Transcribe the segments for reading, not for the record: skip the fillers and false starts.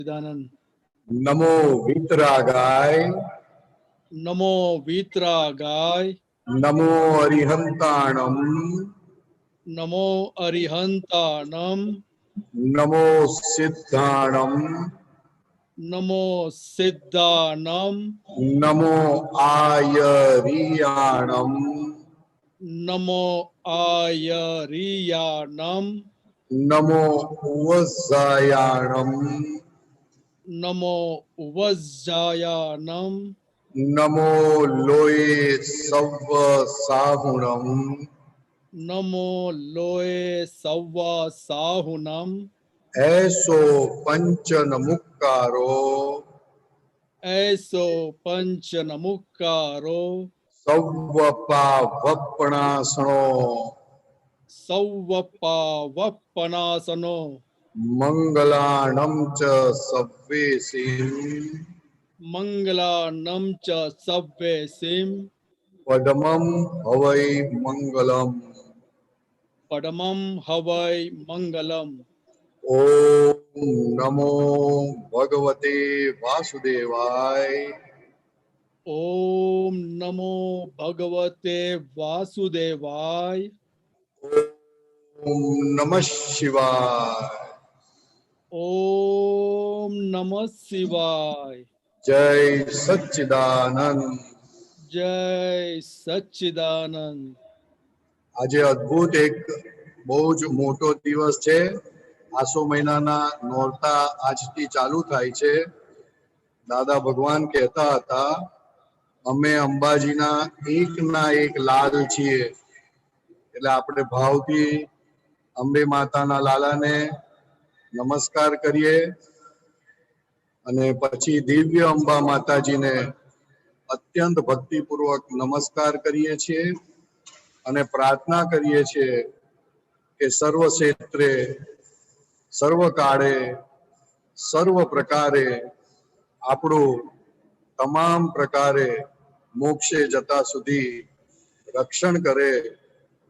સચ્ચિદાનંદ. નમો વિતરાગાય, નમો વિતરાગાય, નમો અરિહંતાણમ, નમો અરિહંતાનમ, નમો સિદ્ધાણમ, નમો સિદ્ધાનમ, નમો આયરિયાણમ, નમો આયરિયાનમ, નમો ઉવઝાયાણમ, નમો ઉવજ્જાયાનમ, નમો લોય સવ્વ સાહુણમ, નમો લોય સવ્વા સાહુનમ, એસો પંચનમુક્કારો, એસો પંચનમુક્કારો, સવ્વપાવપણાસણો, સૌવપાવપનાસનો, મંગલાણમ ચ સવ્વેસીમ, મંગલાનમ ચ સવ્વેસીમ, પદ્મમ હવૈ મંગલમ. પડમમ હવૈ મંગલમ. ઓમ નમો ભગવતે વાસુદેવાય. ઓમ નમો ભગવતે વાસુદેવાય. ઓમ નમઃ શિવાય. ઓમ નમઃ શિવાય. જય સચ્ચિદાનંદ. જય સચ્ચિદાનંદ. આજે અદ્ભુત એક બહુ જ મોટો દિવસ છે. આસો મહિનાના નોરતા આજથી ચાલુ થાય છે. દાદા ભગવાન કહેતા હતા, અમે અંબાજીના એક લાલ છીએ. એટલે આપણે ભાવથી અંબે માતાના લાલાને નમસ્કાર કરીએ અને પછી દિવ્ય અંબા માતાજીને અત્યંત ભક્તિપૂર્વક નમસ્કાર કરીએ છીએ અને પ્રાર્થના કરીએ છીએ કે સર્વ ક્ષેત્રે, સર્વ કાળે, સર્વ પ્રકારે આપણું તમામ પ્રકારે મોક્ષે જતા સુધી રક્ષણ કરે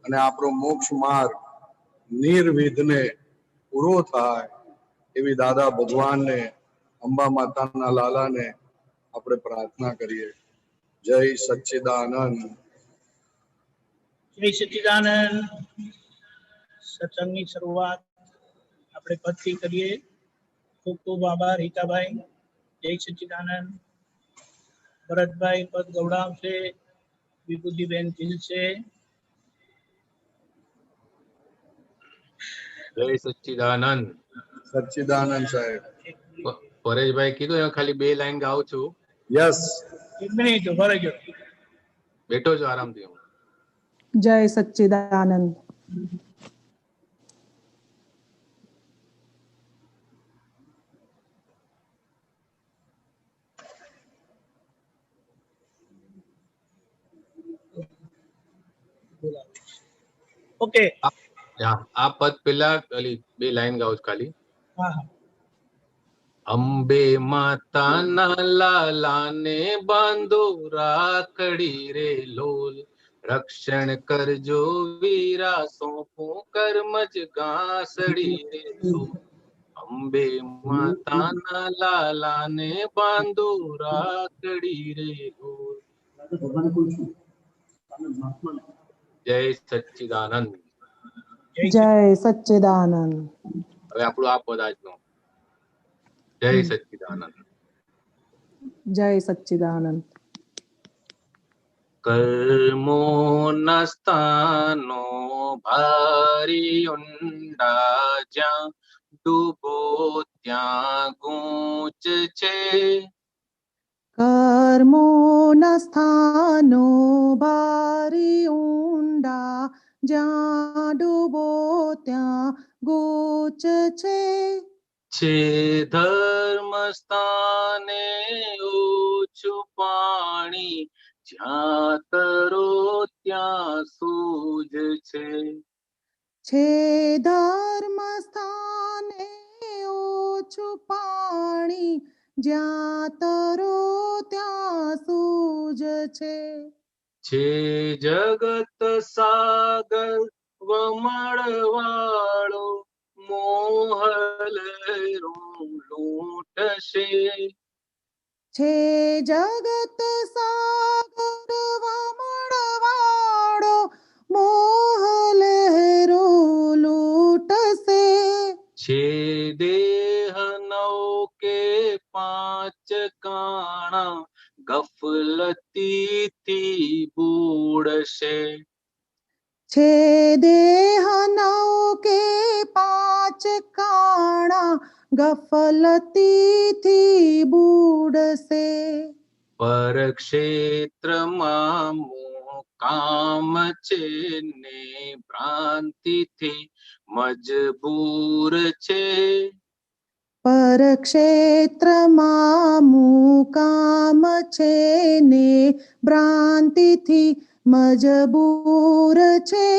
અને આપણો મોક્ષ માર્ગ નિર્વિઘ્ને પૂરો થાય એવી દાદા ભગવાનને, અંબા માતાના લાલાને આપણે પ્રાર્થના કરીએ. જય સચ્ચિદાનંદ. જય સચ્ચિદાનંદ. સત્સંગની શરૂઆત આપણે પદથી કરીએ. ખૂબ ખૂબ આભાર હિતાભાઈ. જય સચ્ચિદાનંદ. ભરતભાઈ પદ ગૌડાવશે, વિભૂતિબેન ખીલશે. જય સચ્ચિદાનંદ. સચ્ચિદાનંદ સાહેબ. પરેશભાઈ કીધું ખાલી 2 લાઈન ગાઉં છું. યસ. એક મિનિટ ઉભા રહેજો. બેઠો છો આરામથી. જય સચ્ચિદાનંદ. ઓકે. આ પદ પેલા 2 લાઈન ગાઉં છું ખાલી. હા હા. અંબે માતાના લાલાને બાંધો રાખડી રે લોલ, રક્ષણ કરજો વીરા સોંપું કર્મજ ગાસડી રે લોલ. અંબે માતાના લાલાને બાંધો રાખડી રે લોલ. જય સચ્ચિદાનંદ. જય સચ્ચિદાનંદ. હવે આપણું આ પદ આજનું. જય સચ્ચિદાનંદ. જય સચ્ચિદાનંદ. કર્મો ના સ્થાનો ભારી ઊંડા, જ્યાં ડૂબો ત્યાં ગૂંચ છે. કર્મોના સ્થાનો ભારી ઊંડા, જ્યાં ડૂબો ત્યાં ગૂંચ છે. ધર્મ સ્થાને ઓછું પાણી, જ્યાં તરો ત્યાં સૂઝ છે. ધર્મ સ્થાને ઓછું પાણી, જ્યાં તરો ત્યાં સૂઝ છે. જગત સાગર વમળવાળો, મોહલ લૂંટશે. છે જગત સાગર વમળવાળો, મોહ લહેરો લૂટશે. છે દેહ નૌકે પાંચ કાણા, ગફલતીથી બુડશે. છે દેહ નૌકે પાંચ કાણા, ગફલતીથી બુડશે. પરક્ષેત્રમાં કામ છે ને ભ્રાંતિથી મજબૂર છે. પરક્ષેત્રમાં મુકામ છે ને ભ્રાંતિથી મજબૂર છે.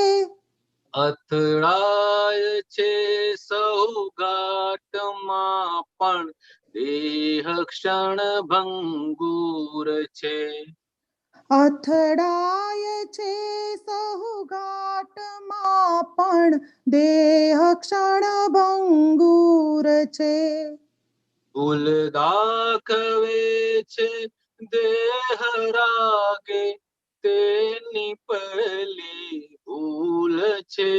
અથડાય છે સૌગાટમાં પણ દેહ ક્ષણ ભંગુર છે. અથડાય છે સહુગાટમાં પણ દેહ ક્ષણ ભંગુર છે. ભૂલ દાખવે છે દેહ રાગે, તેની પહેલી ભૂલ છે.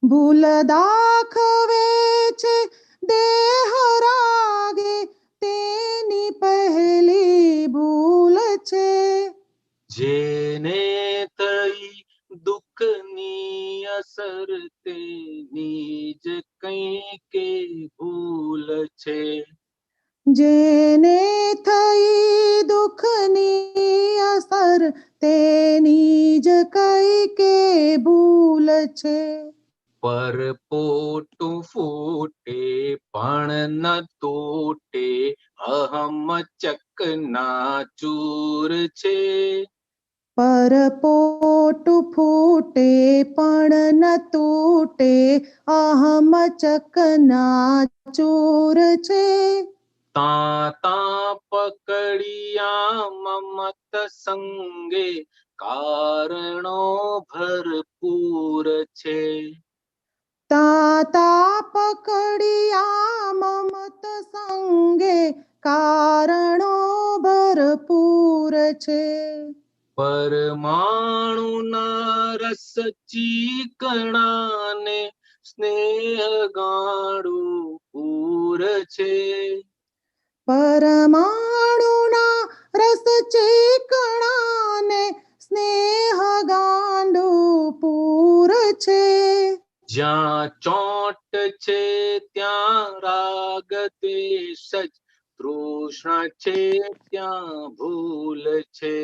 ભૂલ દાખવે છે દેહ રાગે, તેની પહેલી ભૂલ છે. જેને થઈ દુઃખની અસર, તેની જ કંઈકે ભૂલ છે. જેને થઈ દુઃખની અસર, તેની જ કઈ કે ભૂલ છે. પરપોટું ફૂટે પણ ન તૂટે, અહમ ચકનાચૂર છે. પરપોટું ફૂટે પણ ન તૂટે, અહમ ચકનાચૂર છે. તાતા પકડિયા મમત સંગે, કારણો ભરપૂર છે. તાતા પકડિયા મમત સંગે, કારણો ભરપૂર છે. પરમાણુના રસ ચીકણાને, સ્નેહ ગાળું પૂર છે. પરમાણુના રસ ચીકણાને, સ્નેહ ગાંડું પૂર છે. જ્યાં ચોંટ છે ત્યાં રાગ દ્વેષ જ, તૃષ્ણા છે ત્યાં ભૂલ છે.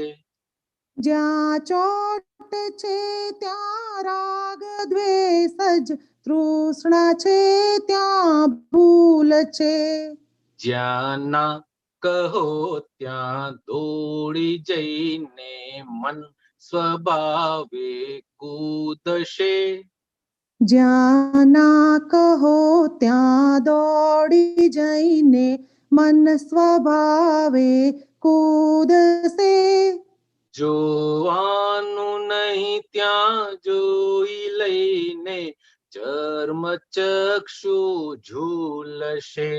જ્યાં ચોટ છે ત્યાં રાગ દ્વેષ જ, તૃષ્ણા છે ત્યાં ભૂલ છે. જ્યાં ના કહો ત્યાં દોડી જઈને મન સ્વભાવે કૂદશે. જ્યાં ના કહો ત્યાં દોડી જઈને મન સ્વભાવે કૂદશે. જોવાનું નહીં ત્યાં જોઈ લઈને, ચર્મ ચક્ષુ ઝૂલશે.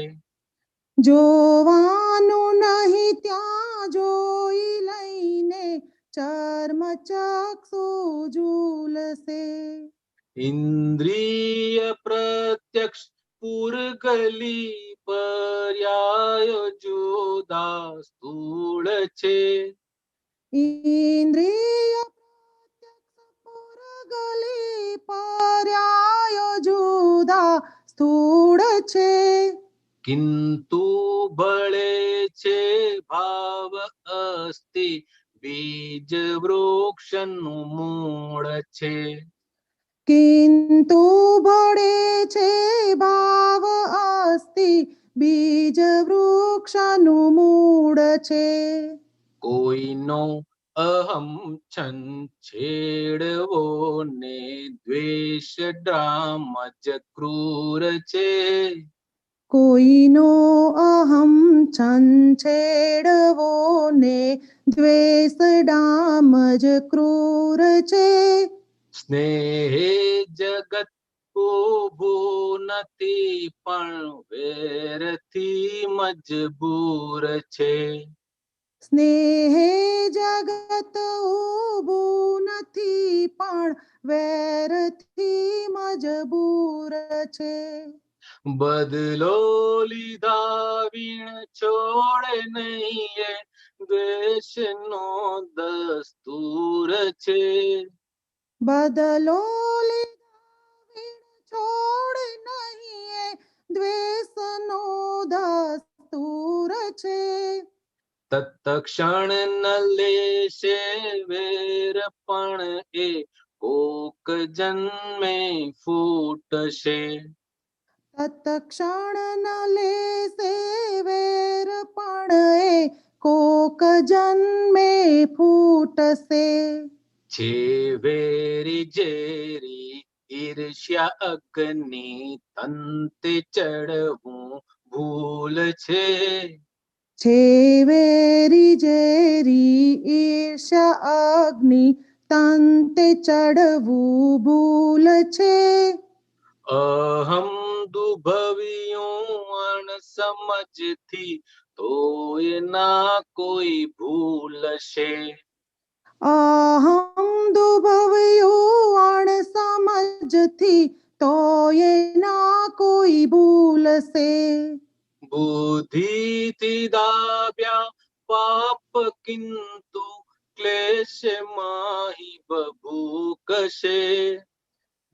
જોવાનું નહીં ત્યાં જોઈ લઈને, ચર્મ ચક્ષુ ઝૂલશે. ઇન્દ્રિય પ્રત્યક્ષ પૂરગલી, પર્યાય જુદા સ્થૂળ છે. ઇન્દ્રિય પ્રત્યક્ષ પુરગલી, પર્યાયો જુદા સ્થૂળ છે. કિંતુ બળે છે ભાવ અસ્તિ, બીજ વૃક્ષનું મૂળ છે. કિંતુ બળે છે ભાવ અસ્તિ, બીજ વૃક્ષનું મૂળ છે. કોઈનો અહમ છંછેડવો ને દ્વેષ ડામ જ ક્રૂર છે. કોઈનો અહમ છંછેડવો ને દ્વેષ ડામ જ ક્રૂર છે. સ્નેહે જગત ઊભું નથી પણ વેરથી મજબૂર છે. સ્નેહે જગત ઊભું નથી પણ વેરથી મજબૂર છે. બદલો લીધા વીણ છોડે નહીં એ દ્વેષનો દસ્તુર છે. બદલો લીધા વીણ છોડ નહીં એ દ્વેષનો દસ્તુર છે. તત્ક્ષણ ન લેશે વેર પણ એ કોક જન્મે ફૂટશે. તત્ક્ષણ ન લેશે વેર પણ એ કોક જન્મે ફૂટશે. છે વેરી ઝેરી ઈર્ષ્યા અગ્નિ તંતે ચડવું ભૂલ છે. છે વેરી ઝેરી ઈર્ષ્યા અગ્નિ તંતે ચડવું ભૂલ છે. અહમ દુભવ્યું અણસમજથી તો એના કોઈ ભૂલશે. અહમ દુભવ્યું અણસમજથી તો એના કોઈ ભૂલશે. બુદ્ધિથી દાબ્યા પાપ કિંતુ ક્લેશ માહી બભૂકશે.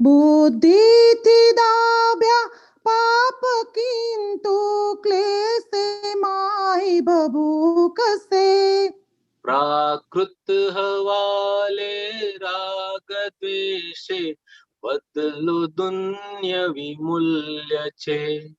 બુદ્ધિથી દાબ્યા પાપ કિંતુ ક્લેશે માહી ભભૂકશે. પ્રાકૃત હવાલે રાગ દ્વેષે બદલો દુન્ય વિમૂલ્ય છે.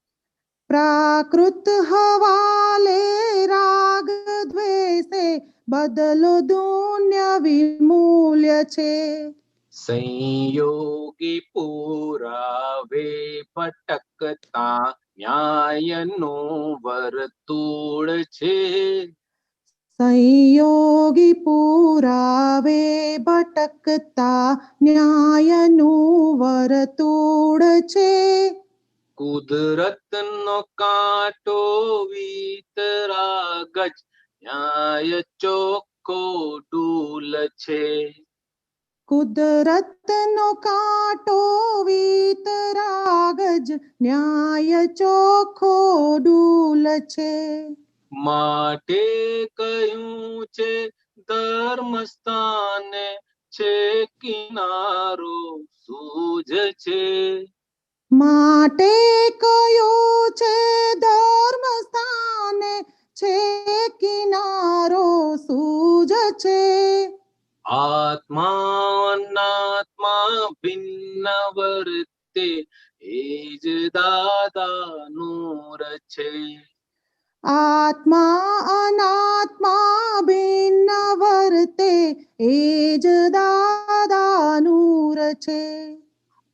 પ્રાકૃત હવાલે રાગ દ્વેષે બદલો દુન્ય વિમૂલ્ય છે. સંયોગી પુરાવે ભટકતા ન્યાયનું વર્તુળ છે. સંયોગી પુરાવે ભટકતા ન્યાયનું વર્તુળ છે. કુદરતનો કાંટો વીતરાગજ ન્યાય ચોખ્ખો ડૂલ છે. કુદરતનો કાંટો વીતરાગ જ ન્યાય ચોખ્ખો ડૂલ છે. માટે કહ્યું છે ધર્મ સ્થાને છે કિનારો સૂજ છે. માટે કયો છે ધર્મ સ્થાને છે કિનારો સૂજ છે. આત્મા અનાત્મા ભિન્ન વર્તે એ જ દાદાનું છે. આત્મા અનાત્મા ભિન્ન વર્તે એ જ દાદાનું છે.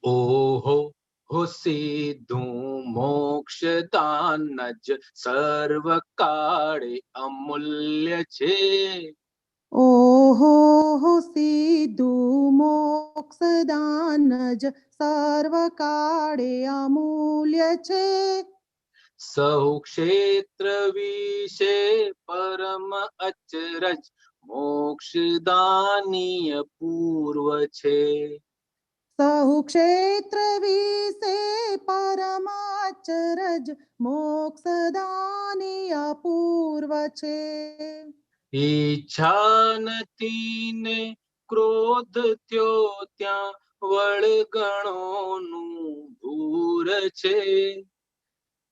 ઓહો હો સીધું મોક્ષદાન જ સર્વ કાળે અમૂલ્ય છે. ઓહો હો સીધું મોક્ષદાન જ સર્વ કાળે અમૂલ્ય છે. સહુ ક્ષેત્ર વિશે પરમ અચરજ મોક્ષદાનીય પૂર્વ છે. સહુ ક્ષેત્ર વિશે પરમ અચરજ મોક્ષદાની અપૂર્વ છે. ઈચ્છા નથી ને ક્રોધ થયો ત્યાં વળગણોનું ભૂર છે.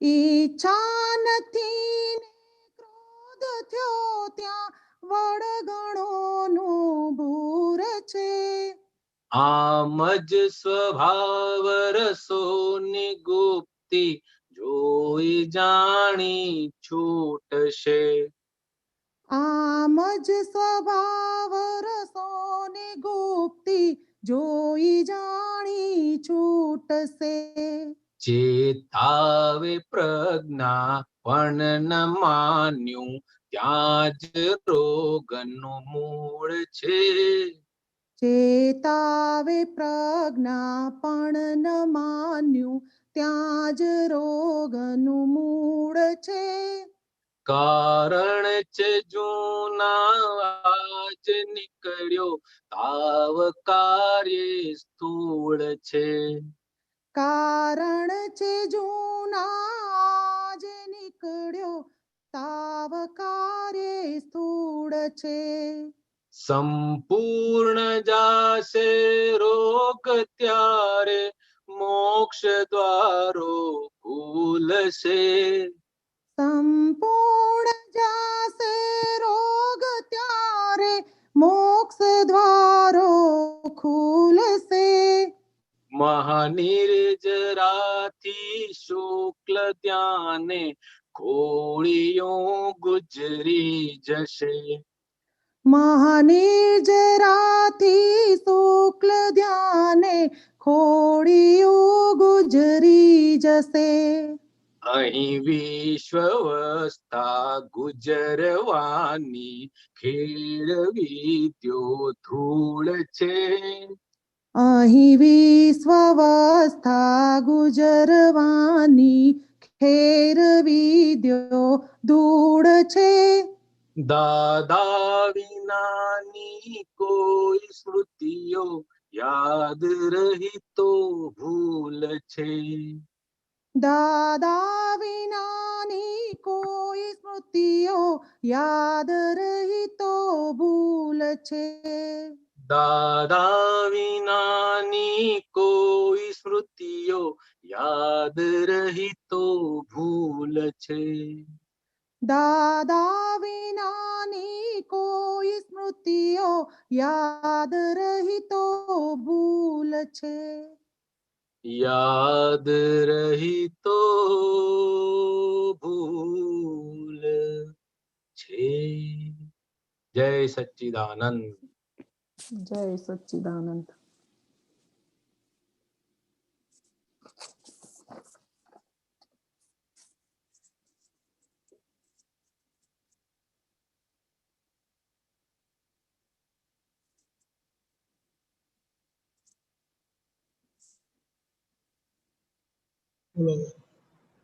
ઈચ્છા નથી ને ક્રોધ થયો ત્યાં વળગણોનું ભૂર છે. આમ જ સ્વભાવ રસોની ગુપ્તિ જોઈ જાણી છૂટશે. આમ જ સ્વભાવ રસોની ગુપ્તિ જોઈ જાણી છૂટશે. જે થાવે પ્રજ્ઞા પણ ન માન્યું ત્યાં જ રોગનું મૂળ છે. ચેતાવે પ્રજ્ઞા પણ ન માન્યું ત્યાં જ રોગનું મૂળ છે. કારણ છે જૂના આજ નીકળ્યો તાવ કાર્ય સ્થૂળ છે. કારણ છે જૂના જ નીકળ્યો તાવ કાર્ય સ્થૂળ છે. સંપૂર્ણ જાશે રોગ ત્યારે મોક્ષ દ્વારો ખુલશે. સંપૂર્ણ જાશે રોગ ત્યારે મોક્ષ દ્વારો ખુલશે. મહાનિર્જરાથી શુક્લ ધ્યાને કોળીઓ ગુજરી જશે. મહાનિર્જરાથી શુક્લ ધ્યાને ખોડિયું ગુજરી જશે. અહીં વિશ્વવસ્થા ગુજરવાની ખેડ વિદ્યો ધૂળ છે. અહીં વિશ્વવસ્થા ગુજરવાની ખેર વિદ્યો ધૂળ છે. દાદા વિનાની કોઈ સ્મૃતિઓ યાદ રહી તો ભૂલ છે. દાદા વિનાની કોઈ સ્મૃતિઓ યાદ રહી તો ભૂલ છે. દાદા વિનાની કોઈ સ્મૃતિઓ યાદ રહી તો ભૂલ છે. દાદા વિનાની કોઈ સ્મૃતિઓ યાદ રહી તો ભૂલ છે. યાદ રહી તો ભૂલ છે. જય સચ્ચિદાનંદ. જય સચ્ચિદાનંદ.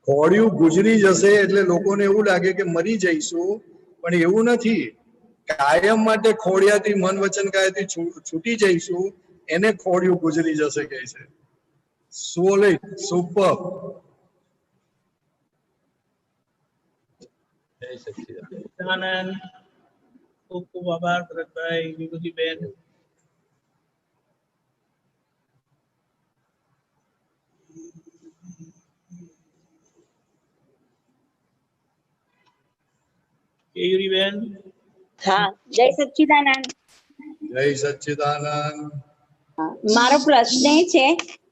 ખોડિયું ગુજરી જશે એટલે લોકોને એવું લાગે કે મરી જઈશું, પણ એવું નથી. કાયમ માટે ખોડિયાથી મન વચન કાયાથી છૂટી જઈશું, એને ખોડિયું ગુજરી જશે કહે છે. Solid super. જય સચ્ચિદાનંદ. સચ્ચિદાનંદ. ખૂબ ખૂબ આભાર ભરતભાઈ, વિભૂતિબેન. કેયુરીબેન. હા, જય સચ્ચિદાનંદ. જય સચ્ચિદાનંદ. મારો પ્રશ્ન એ છે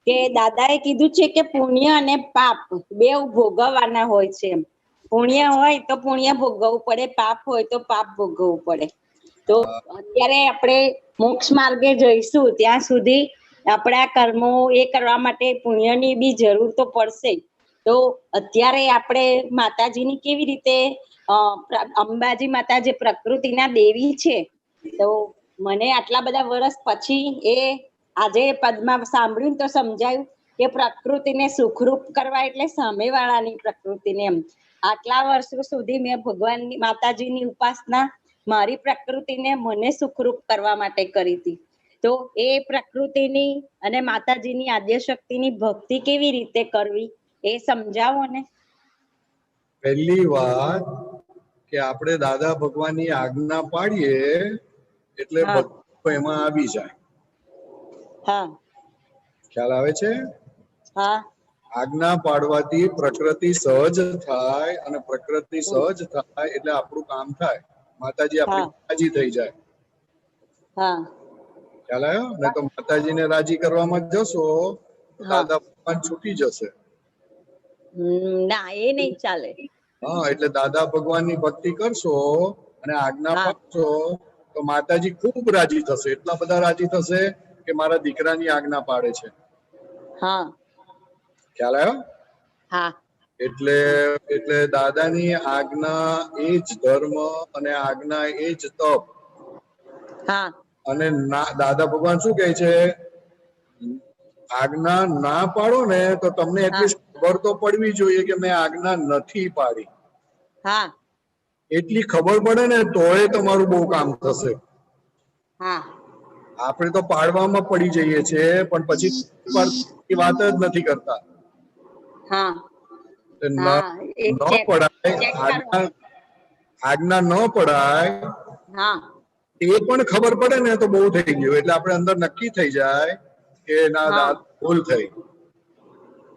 કે દાદાએ કીધું છે કે પુણ્ય અને પાપ બેઉ ભોગવવાના હોય છે. પુણ્ય હોય તો પુણ્ય ભોગવવું પડે, પાપ હોય તો પાપ ભોગવવું પડે. તો અત્યારે આપણે મોક્ષ માર્ગે જઈશું ત્યાં સુધી આપણા કર્મો એ કરવા માટે પુણ્યની બી જરૂર તો પડશે. તો અત્યારે આપણે માતાજીની કેવી રીતે અંબાજી માતા જે પ્રકૃતિના દેવી છે, તો મને આટલા બધા વર્ષ પછી એ આજે પદમાં સાંભળ્યું તો સમજાયું કે પ્રકૃતિને સુખરૂપ કરવા એટલે સામેવાળાની પ્રકૃતિને. એમ આટલા વર્ષો સુધી મેં ભગવાનની માતાજીની ઉપાસના મારી પ્રકૃતિને મને સુખરૂપ કરવા માટે કરી હતી. તો એ પ્રકૃતિની અને માતાજીની આદ્યશક્તિની ભક્તિ કેવી રીતે કરવી એ સમજાવો ને. પહેલી વાત કે આપણે દાદા ભગવાનની આજ્ઞા પાડીએ એટલે બધું એમાં આવી જાય. હા, ખ્યાલ આવે છે? હા, આજ્ઞા પાડવાથી પ્રકૃતિ સહજ થાય, અને પ્રકૃતિ સહજ થાય એટલે આપણું કામ થાય, માતાજી આપણી રાજી થઈ જાય. હા, ખ્યાલ આવ્યો ને? તો માતાજીને રાજી કરવામાં જશો તો દાદા ભગવાન છૂટી જશે. ના એ નહીં ચાલે. હા, એટલે દાદા ભગવાનની ભક્તિ કરશો અને આજ્ઞા પાડશો તો માતાજી ખૂબ રાજી થશે. એટલા બધા રાજી થશે કે મારા દીકરાની આજ્ઞા પાડે છે. હા, ખ્યાલ આવ્યો? હા, એટલે દાદાની આજ્ઞા એ જ ધર્મ અને આજ્ઞા એ જ તપ. હા, અને દાદા ભગવાન શું કહે છે, આજ્ઞા ના પાડો ને તો તમને એટલી ખબર તો પડવી જોઈએ કે મેં આજ્ઞા નથી પાડી. હા એટલી ખબર પડે ને તોય તમારું બહુ કામ થશે. હા આપણે તો પાડવામાં પડી જઈએ છીએ પણ પછી વાત જ નથી કરતા. હા ન હા એ ચેક પડાય, આજ્ઞા ન પડાય હા એ પણ ખબર પડે ને તો બહુ થઈ ગયું. એટલે આપણે અંદર નક્કી થઈ જાય કે ના હા દાદા ભૂલ થઈ.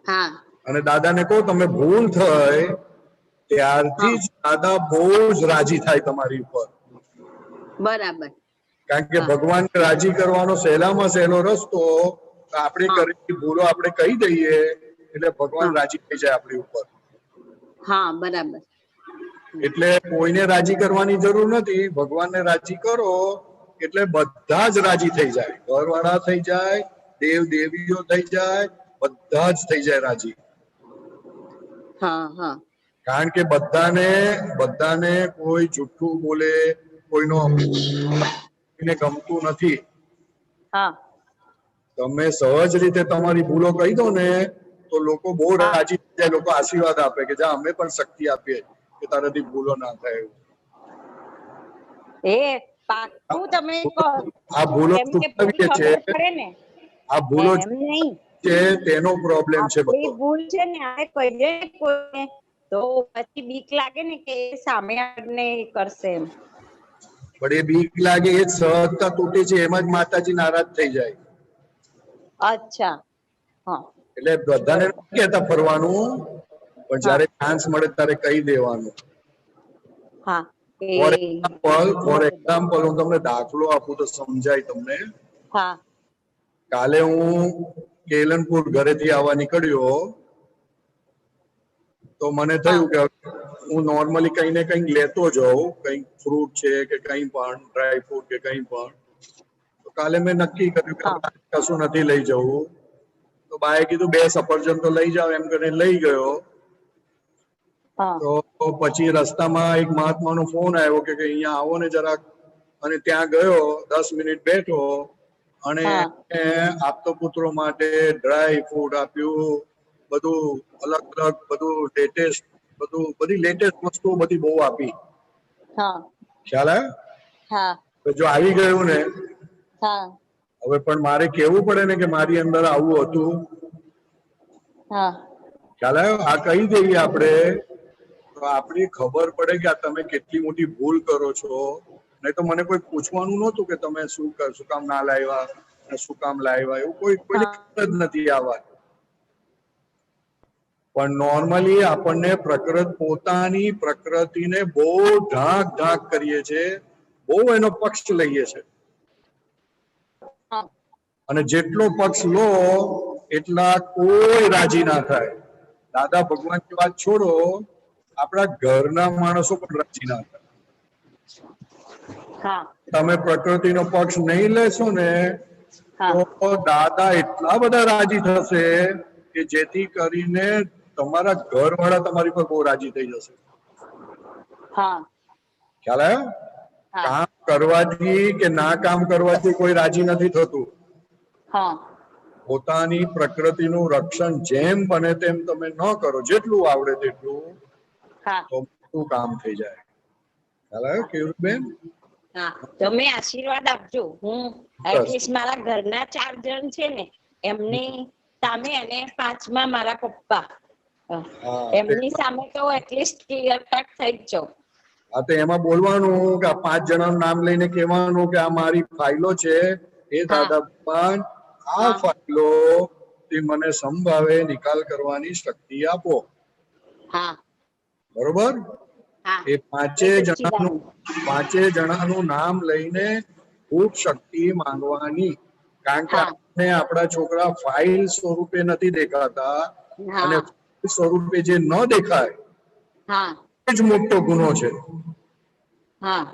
હા અને દાદાને કહો તમે ભૂલ થઈ ત્યારથી હા જ દાદા બહુ જ રાજી થાય તમારી ઉપર. બરાબર. કારણ કે હા ભગવાનને રાજી કરવાનો સહેલામાં સહેલો રસ્તો આપણે હા કરેલી ભૂલો આપણે કહી દઈએ એટલે ભગવાન હા રાજી થઈ જાય આપણી ઉપર. હા બરાબર. એટલે કોઈને રાજી કરવાની જરૂર નથી, ભગવાનને રાજી કરો એટલે બધા જ રાજી થઈ જાય. ઘરવાળા થઈ જાય, દેવ દેવીઓ થઈ જાય, બધા જ થઈ જાય રાજી. હા હા કારણ કે બધાને કોઈ જુઠ્ઠું બોલે, કોઈનો કોઈને ગમતું નથી. હા તમે સહજ રીતે તમારી ભૂલો કહી દો ને તો લોકો બહુ હા રાજી થઈ જાય, લોકો આશીર્વાદ આપે કે જા અમે પણ શક્તિ આપીએ કે તારાથી ભૂલો ના થાય. એ પાક્કું તમે કહો આ ભૂલો કેમ કે પછી છુપાવીએ છે, ખબર પડે ને. આ ભૂલો એમ નહીં, છે તેનો પ્રોબ્લેમ છે આપણી બધો. ભૂલ છે ને આ કહીએ કોઈને તો પછી બીક લાગે ને કે એ સામે આવીને કરશે એમ. પણ એ બીક લાગે એ જ સહજતા તૂટે છે, એમાં જ માતાજી નારાજ થઈ જાય. અચ્છા. હા એટલે બધાને બરોબર. નથી કહેતા ફરવાનું, પણ હા જયારે ચાન્સ મળે ત્યારે કહી દેવાનું. હા એ ફોર બરોબર. એક્ઝામ્પલ હું તમને દાખલો આપું તો સમજાય તમને. હા કાલે હું કેલનપુર ઘરેથી આવવા નીકળ્યો તો મને હા થયું કે હું નોર્મલી કઈ ને કઈ લેતો જાઉં, કઈ ફ્રૂટ છે કે કઈ પણ ડ્રાય ફ્રૂટ કે કઈ પણ. તો કાલે મેં નક્કી કર્યું કે હા કશું નથી લઈ જવું. તો બાએ કીધું 2 સફરજન તો લઈ જાવ એમ કરીને લઈ ગયો. હા તો પછી રસ્તામાં એક મહાત્માનો ફોન આવ્યો કે અહીંયા આવો ને જરાક. અને ત્યાં ગયો, 10 મિનિટ બેઠો અને હા આપતો પુત્રો માટે ડ્રાય ફ્રૂટ આપ્યું, બધું અલગ અલગ બધું લેટેસ્ટ બધી લેટેસ્ટ વસ્તુઓ બધી બહુ આપી. હા ખ્યાલ આવ્યો? હા તો જો આવી ગયું ને હા હવે પણ મારે કેવું પડે ને કે મારી અંદર આવું હતું. હા ખ્યાલ આવ્યો? આ કહી દઈએ આપણે તો આપણી ખબર પડે કે આ તમે કેટલી મોટી ભૂલ કરો છો. નહીં તો મને કોઈ પૂછવાનું નહોતું કે તમે શું કામ ના લાવ્યા, શું કામ લાવ્યા, એવું કોઈને ખબર જ નથી આ વાત. પણ નોર્મલી આપણને પોતાની પ્રકૃતિને બહુ ઢાંક કરીએ છીએ, બહુ એનો પક્ષ લઈએ છે. હા અને જેટલો પક્ષ લો એટલા કોઈ રાજી ના થાય. દાદા ભગવાનની વાત છોડો, આપણા ઘરના માણસો પણ રાજી ના થાય. હા તમે પ્રકૃતિનો પક્ષ નહીં લેશો ને હા તો દાદા એટલા બધા રાજી થશે કે જેથી કરીને તમારા ઘરવાળા તમારી પર બહુ રાજી થઈ જશે. હા ખ્યાલ આવ્યો? હા કામ કરવાથી કે ના કામ કરવાથી કોઈ રાજી નથી થતું. હા પોતાની પ્રકૃતિનું રક્ષણ જેમ બને તેમ તમે ન કરો, જેટલું આવડે તેટલું, હા તો મોટું કામ થઈ જાય. ખ્યાલ આવ્યો કેયુરબેન? હા તમે આશીર્વાદ આપજો. હું એટલીસ્ટ મારા ઘરના 4 જણ છે ને એમની સામે અને 5માં મારા પપ્પા, એમની સામે તો એટલીસ્ટ ક્લિયર કટ થઈ જ જાઉં. હા તો એમાં બોલવાનું કે આ 5 જણાનું નામ લઈને કહેવાનું કે આ મારી ફાઇલો છે, એ હા દાદા ભગવાન આ હા ફાઇલો થી મને સંભાવે નિકાલ કરવાની શક્તિ આપો. હા બરોબર? હા એ જય સચ્ચિદાનંદ. પાંચે જણાનું નામ લઈને ખૂબ શક્તિ માંગવાની. કારણ કે હા આપણે આપણા છોકરા ફાઇલ સ્વરૂપે નથી દેખાતા, અને હા સ્વરૂપે જે ન દેખાય હા એ જ મોટો ગુનો છે. હા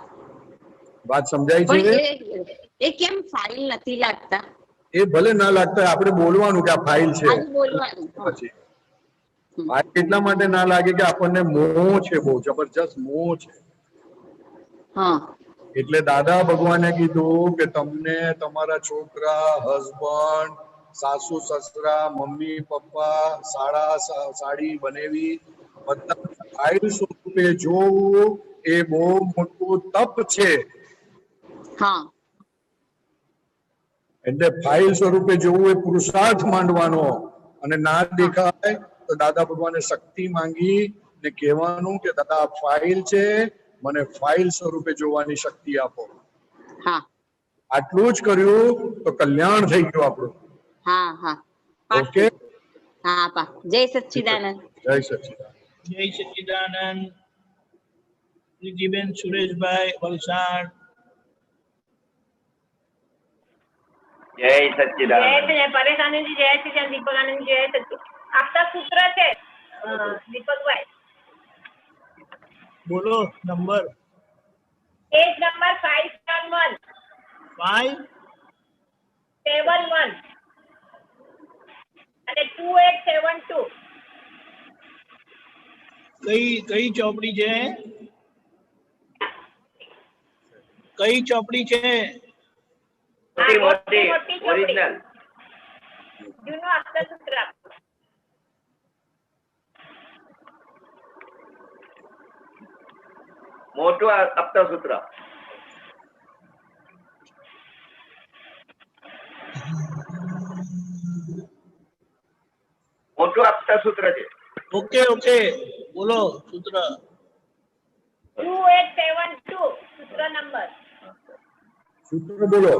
વાત સમજાય છે? પણ એ કેમ ફાઇલ નથી લાગતા? એ ભલે ના લાગતા, આપણે બોલવાનું કે આ ફાઇલ છે. ખાલી બોલવાનું. હા પછી ફાઇલ એટલા માટે ના લાગે કે આપણને મોહ છે, બહુ જબરજસ્ત મોહ છે. હા એટલે દાદા ભગવાને કીધું કે તમને તમારા છોકરા, હસબન્ડ, સાસુ સસરા, મમ્મી પપ્પા, સાડી બનેવી બધા ફાઇલ સ્વરૂપે જોવું એ બહુ મોટું તપ છે. હા એટલે ફાઇલ સ્વરૂપે જોવું એ પુરુષાર્થ માંડવાનો, અને ના દેખાય તો દાદા ભગવાને શક્તિ માંગી ને કહેવાનું કે દાદા ફાઇલ છે, મને ફાઇલ સ્વરૂપે જોવાની શક્તિ આપો. હા આટલું જ કર્યું તો કલ્યાણ થઈ ગયું આપણું. હા હા ઓકે, હા પા. જય સચ્ચિદાનંદ. જય સચ્ચિદાનંદ. જય સચ્ચિદાનંદ. રીતિબેન સુરેશભાઈ વલસાડ. જય સચ્ચિદાનંદ. પરેશ આનંદજી જય સચ્ચિદાનંદ. દીપક આનંદજી જય સચ્ચિદાનંદ. આપતા સૂત્ર છે દીપકભાઈ. બોલો નંબર. Page number 571. 571 અને 2872. કઈ ચોપડી છે? કઈ ચોપડી છે? મોટી ચોપડી. ઓરિજિનલ. જૂનું આપતા સૂત્ર. મોટું આપતા સૂત્ર. મોટું આપતા સૂત્ર છે. ઓકે ઓકે બોલો સૂત્ર. 2872 સૂત્ર નંબર. સૂત્ર બોલો.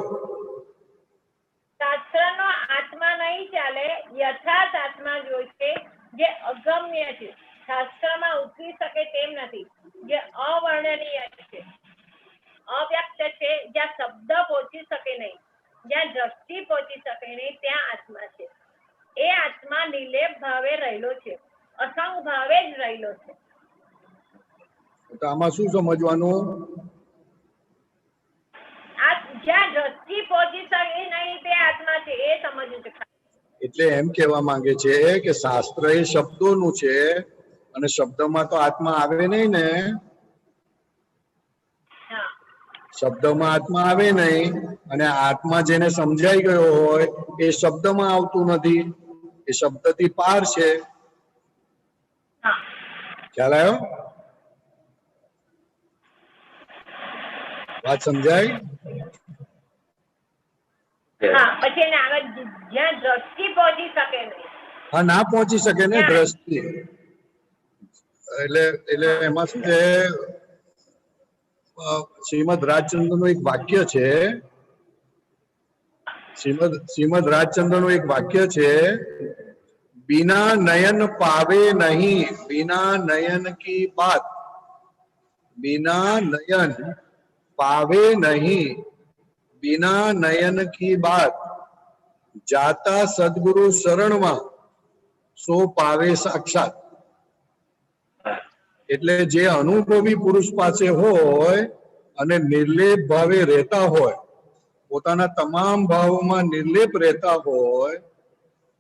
શાસ્ત્રનો આત્મા નહીં ચાલે, યથાર્થ આત્મા જોઈશે, જે અગમ્ય છે, શાસ્ત્રમાં ઉતરી શકે તેમ નથી, જે અવર્ણનીય છે, અવ્યક્ત છે, જ્યાં શબ્દ પહોંચી શકે નહીં, જ્યાં દ્રષ્ટિ પહોંચી શકે નહીં, ત્યાં આત્મા છે. એ આત્મા નિર્લેપ ભાવે રહેલો છે, અસંગ ભાવે જ રહેલો છે. તો આમાં શું સમજવાનું? આ જ્યાં દ્રષ્ટિ પહોંચી શકે નહીં તે આત્મા છે, એ સમજવું છે. એટલે એમ કહેવા માંગે છે કે શાસ્ત્ર એ શબ્દોનું છે, અને શબ્દમાં તો આત્મા આવે નહીં ને. હા શબ્દમાં આત્મા આવે નહીં, અને આત્મા જેને સમજાઈ ગયો હોય એ શબ્દમાં આવતું નથી, એ શબ્દથી પાર છે. હા ખ્યાલ આવ્યો? વાત સમજાય? હા પછી એને આગળ જ્યાં દ્રષ્ટિ પહોંચી શકે નહીં. હા, ના પહોંચી શકે ને દ્રષ્ટિ. એટલે એમાં શું છે, શ્રીમદ રાજચંદ્ર નું એક વાક્ય છે, શ્રીમદ રાજચંદ્ર નું એક વાક્ય છે, बिना नयन पावे नहीं, बिना नयन की बात, बिना नयन पावे नहीं, बिना नयन की बात, जाता सदगुरु शरण में सो पावे साक्षात. એટલે જે અનુભવી પુરુષ પાસે હોય અને નિર્લેપ ભાવે રહેતા હોય, પોતાના તમામ ભાવોમાં નિર્લેપ રહેતા હોય,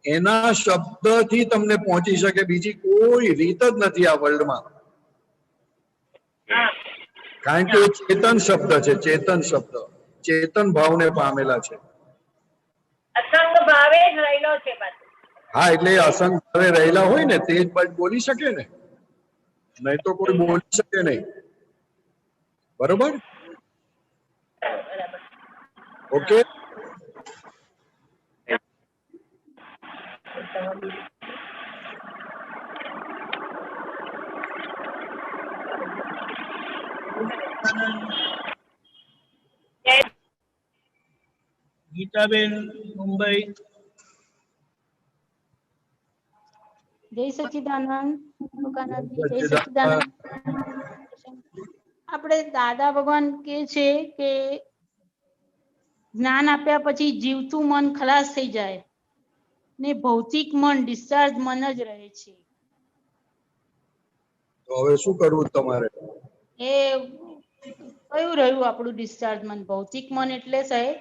એના શબ્દથી તમને પહોંચી શકે, બીજી કોઈ રીત જ નથી આ વર્લ્ડમાં. કારણ કે ચેતન શબ્દ છે, ચેતન શબ્દ ચેતન ભાવને પામેલા છે. અસંગ ભાવે જ રહેલો છે પાછું. હા, એટલે અસંગ ભાવે રહેલા હોય ને તે જ બોલી શકે ને, નહીં તો કોઈ બોલી શકે નહીં. બરોબર? ઓકે. ગીતાબેન મુંબઈ. જય સચ્ચિદાનંદ. જય સચ્ચિદાનંદ. આપણે દાદા ભગવાન કે છે કે જ્ઞાન આપ્યા પછી જીવતું મન ખલાસ થઈ જાય ને ભૌતિક મન ડિસ્ચાર્જ મન જ રહે છે. તો હવે શું કરવું તમારે? એ કયું રહ્યું આપણું ડિસ્ચાર્જ મન? ભૌતિક મન એટલે સાહેબ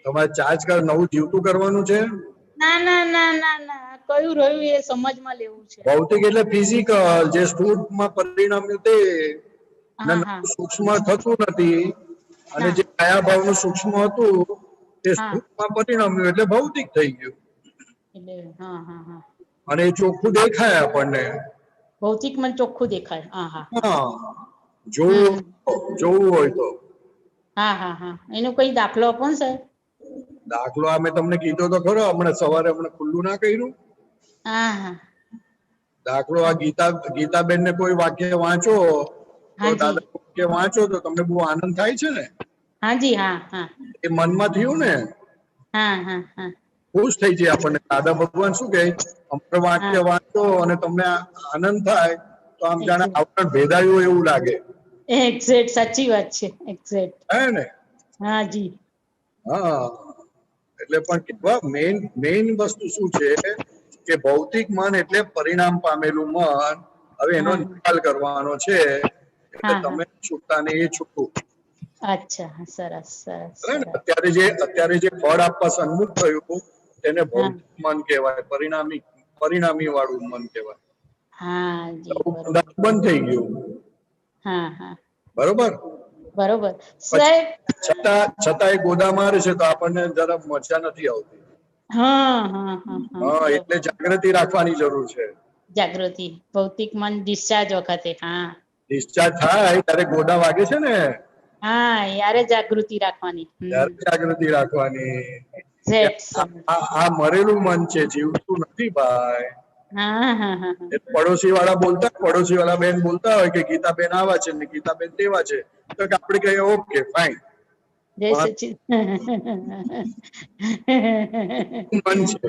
તમારે ચાર્જ કર નવું જીવતું કરવાનું છે? ના ના ના ના ના, કયું રહ્યું એ સમજમાં લેવું છે. ભૌતિક એટલે ફિઝિકલ, જે સ્થૂળમાં પરિણામ્યું તે. હા હા સૂક્ષ્મ થતું નથી અને ના. જે માયાભાવનું સૂક્ષ્મ હતું તે હા. સ્થૂળમાં પરિણમ્યું એટલે ભૌતિક થઈ ગયું એટલે હા હા હા અને એ ચોખ્ખું દેખાય આપણને. ભૌતિક મન ચોખ્ખું દેખાય. હા હા હા, હમ. જોવું હોય તો. હા હા હા એનો કઈ દાખલો આપો ને સાહેબ. દાખલો આ મેં તમને કીધો તો ખરો હમણાં સવારે ખુલ્લું ના કર્યું. હા હા દાખલો આ ગીતાબેન ને કોઈ વાક્ય વાંચો તો હાજી દાદા વાક્ય વાંચો તો તમને બહુ આનંદ થાય છે ને. હાજી હા હા એ મનમાં થયું ને, હા હા હા ખુશ થઈ જાય આપણને. દાદા ભગવાન શું કહે, અમર હા વાક્ય વાંચો અને તમને આનંદ થાય તો આમ જાણે એક્ઝેક્ટ આવરણ ભેદાયું એવું લાગે. એક્ઝેક્ટ સાચી વાત છે. એક્ઝેક્ટ હે ને? હા જી. હા એટલે પણ કેવા મેઇન વસ્તુ શું છે કે ભૌતિક મન એટલે પરિણામ પામેલું મન. હવે એનો હા નિકાલ કરવાનો છે એટલે હા હા તમે છૂટતા ને એ છૂટું. અચ્છા સરસ સરસ બરાબર ને? સરસ. અત્યારે જે ફળ આપવા સન્મુખ થયું તેને હા ભૌતિક મન કહેવાય, પરિણામી વાળું મન કહેવાય. હા જી બરોબર. બંધ થઈ ગયું. હા હા બરોબર. બરોબર પછી સાહેબ. છતાં એ ગોદા મારે છે તો આપણને જરા મજા નથી આવતી. હા હા હા હા એટલે બરોબર. જાગૃતિ રાખવાની જરૂર છે. જાગૃતિ ભૌતિક મન ડિસ્ચાર્જ વખતે. હા ડિસ્ચાર્જ થાય ત્યારે ગોદા વાગે છે ને, હા યારે જાગૃતિ રાખવાની. ત્યારે જાગૃતિ રાખવાની. કે એક્ઝેક્ટ સમજ. આ મરેલું મન છે, જીવતું નથી ભાઈ. હા હા હા હા પડોશી વાળા બેન બોલતા હોય કે ગીતાબેન આવા છે ને ગીતાબેન તેવા છે તો આપણે કહીએ ઓકે ફાઈન. જય સચિન. મન છે.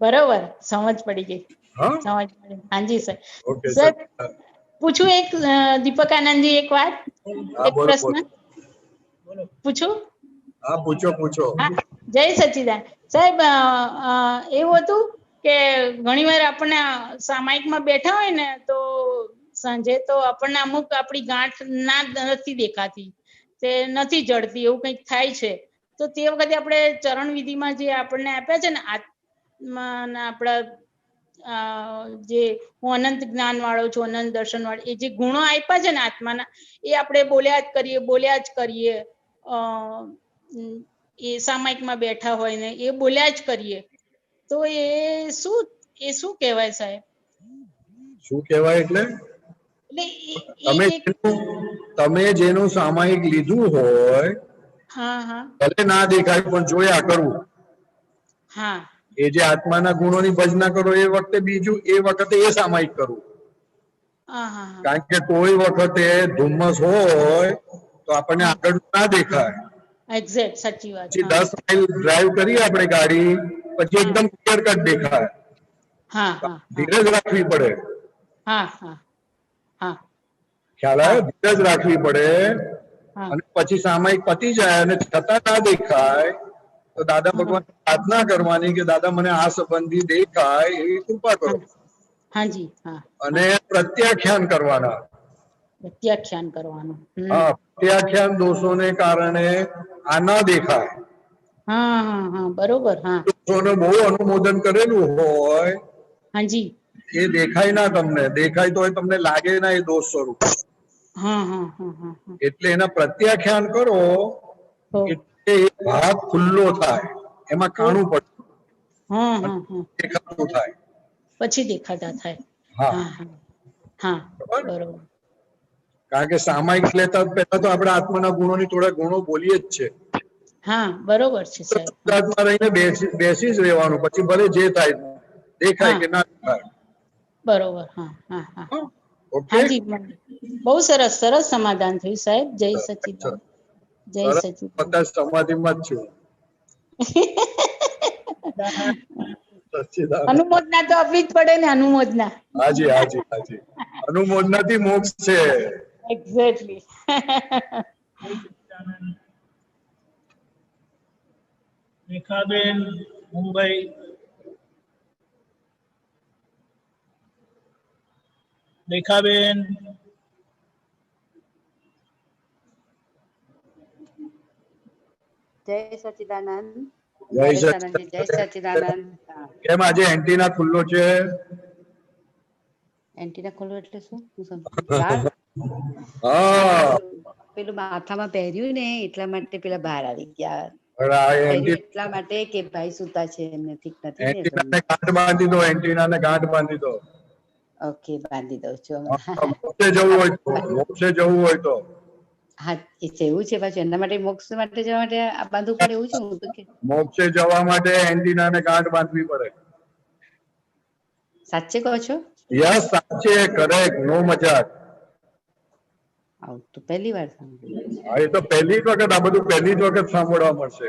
બરોબર સમજ પડી ગઈ. હા સમજ પડી. હાજી સર. ઓકે સર પૂછું એક દીપક આનંદજી એક વાત, હા એક બોલો પ્રશ્ન બોલો. પૂછું? હા પૂછો. હા જય સચિદાન. સાહેબ એવું હતું કે ઘણી વાર આપણને સામાયિકમાં બેઠા હોય ને તો સાંજે તો આપણને અમુક આપણી ગાંઠ ના નથી દેખાતી, તે નથી જડતી એવું કંઈક થાય છે. તો તે વખતે આપણે ચરણ વિધિમાં જે આપણને આપ્યા છે ને આપણા જે હું અનંત જ્ઞાન વાળો છું, અનંત દર્શન વાળો, એ જે ગુણો આપ્યા છે ને આત્માના, એ આપણે બોલ્યા જ કરીએ. એ સામાયિકમાં બેઠા હોય ને એ બોલ્યા જ કરીએ તો એ શું કહેવાય સાહેબ? શું કહેવાય એટલે? એટલે એક તમે જેનું સામાયિક લીધું હોય હા હા ભલે ના દેખાય પણ જોયા કરવું. હા એ જે આત્માના ગુણોની ભજના કરો એ વખતે એ વખતે એ સામાયિક કરવું. હા હા કારણ કે કોઈ વખતે ધુમ્મસ હોય તો આપણને હા આગળ ના દેખાય. એક્ઝેક્ટ સાચી વાત. પછી હા 10 માઇલ ડ્રાઈવ કરીએ આપણે ગાડી, પછી હા એકદમ ક્લિયર કટ દેખાય. હા હા હા ધીરજ રાખવી પડે. હા હા હા ખ્યાલ હા આવ્યો? ધીરજ રાખવી પડે. હા અને પછી સામાયિક પતી જાય અને છતાં ના દેખાય તો દાદા હા ભગવાન પ્રાર્થના કરવાની કે દાદા મને આ સંબંધી દેખાય એવી કૃપા કરો. હા હાજી હા અને હા પ્રત્યાખ્યાન કરવાના. પ્રત્યાખ્યાન કરવાનું. પ્રત્યાખ્યાન દોષોને કારણે આ ન દેખાય. હા બરોબર. હા દોષોને બહુ અનુમોદન કરેલું હોય હાજી એ દેખાય ના તમને, દેખાય તો તમને લાગે ના એ દોષ સ્વરૂપ. હા એટલે એના પ્રત્યાખ્યાન કરો હો એટલે એ ભાગ ખુલ્લો થાય, એમાં ઓ કાણું પડે, હા દેખાતું થાય. પછી દેખાતા થાય. હા બરોબર. કારણ કે સામાયિક લેતા પહેલા તો આપણા આત્માના ગુણોની થોડા ગુણો બોલીએ જ છે. હા બરોબર છે સાહેબ. હા રહીને બેસી જ રહેવાનું, પછી ભલે જે થાય દેખાય હા કે ના દેખાય. બરોબર. હા ઓકે હાજી બહુ સરસ સમાધાન થયું સાહેબ. જય સચિદાન. જય સચિદાન. સમાધિમાં જ છું. સચ્ચિદાનંદ. અનુમોદના તો આપવી જ પડે ને, અનુમોદના. હાજી. અનુમોદનાથી મોક્ષ છે. એક્ઝેક્ટલી. રેખાબેન મુંબઈ. રેખાબેન. જય સચિદાનંદ. જય નરેશાનંદજી જય સચિદાનંદ. કેમ આજે એન્ટીના ખુલ્લો છે? એન્ટીના ખોલવું એટલે શું? હું સમજુ. ઝાડ હા પેલું માથામાં પહેર્યું ને એટલા માટે પેલા બહાર આવી ગયા. પણ આ પહેર્યું એટલા માટે કે ભાઈ સુતા છે એમને ઠીક નથી ને તો. એન્ટીનાને ગાંઠ બાંધી દો, એન્ટીનાને ગાંઠ બાંધી દો. ઓકે બાંધી દઉં છું મોક્ષે જવું હોય તો, મોક્ષે જવું હોય તો. હા એ છે એવું છે પાછું એના માટે મોક્ષ માટે જવા માટે આ બાંધવું પડે એવું છે. હું તો કે મોક્ષે જવા માટે એન્ટીનાને ગાંઠ બાંધવી પડે. સાચે કહો છો? યસ સાચે, કરેક્ટ, નો મજાક. આવું તો પહેલી વાર સાંભળ્યું. હા એ તો પહેલી જ વખત, આ બધું પહેલી જ વખત સાંભળવા મળશે.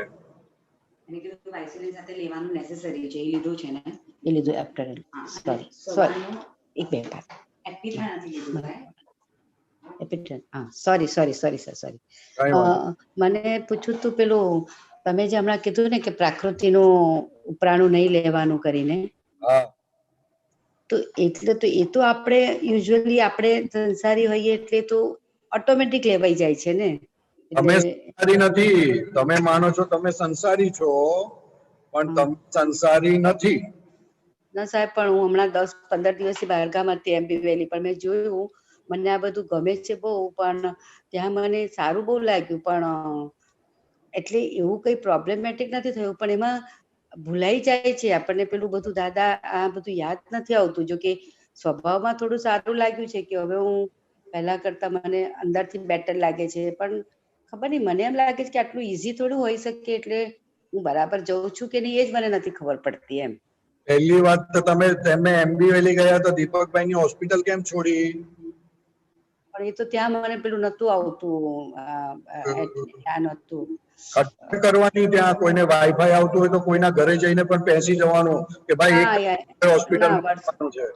એને કીધું વાઇસોલિન સાથે લેવાનું નેસેસરી છે. એ લીધું છે ને? એ લીધું આફ્ટર. સોરી એક બે પાસ એપિટ્રા નથી લીધું. એપિટ્રા હા સોરી સર. મને પૂછ્યું તું પેલું તમે જે હમણાં કીધું ને કે પ્રકૃતિનું ઉપરાણું નહીં લેવાનું કરીને. હા તો એટલે તો એ તો આપણે યુઝ્યુઅલી આપણે સંસારી હોઈએ એટલે તો ઓટોમેટિક લેવાઈ જાય છે ને. તમે સંસારી નથી. તમે માનો છો તમે સંસારી છો, પણ તમે સંસારી નથી. ના સાહેબ, પણ હું હમણાં 10-15 દિવસથી બહારગામ હતી એમબી વેલી, પણ મેં જોયું મને આ બધું ગમે છે બહુ, પણ ત્યાં મને સારું બહુ લાગ્યું. પણ એટલે એવું કઈ પ્રોબ્લેમેટિક નથી થયું, પણ એમાં ભૂલાઈ જાય છે આપણને પેલું બધું. દાદા આ બધું યાદ નથી આવતું. જો કે સ્વભાવમાં થોડું સારું લાગ્યું છે કે હવે હું પહેલા કરતા મને અંદરથી બેટર લાગે છે, પણ ખબર નહીં મને એમ લાગે છે કે આટલું ઈઝી થોડું હોઈ શકે. એટલે હું બરાબર જઉં છું કે નહીં એ જ મને નથી ખબર પડતી એમ. પહેલી વાત તો તમે એમબી વેલી ગયા તો દીપકભાઈ ની હોસ્પિટલ કેમ છોડી? પણ એ તો ત્યાં મને પેલું નતું આવતું, ત્યાં નતું ખટપટ કરવાની. ત્યાં કોઈને વાઈફાઈ આવતું હોય તો કોઈના ઘરે જઈને પણ બેસી જવાનું કે ભાઈ હોસ્પિટલ છે.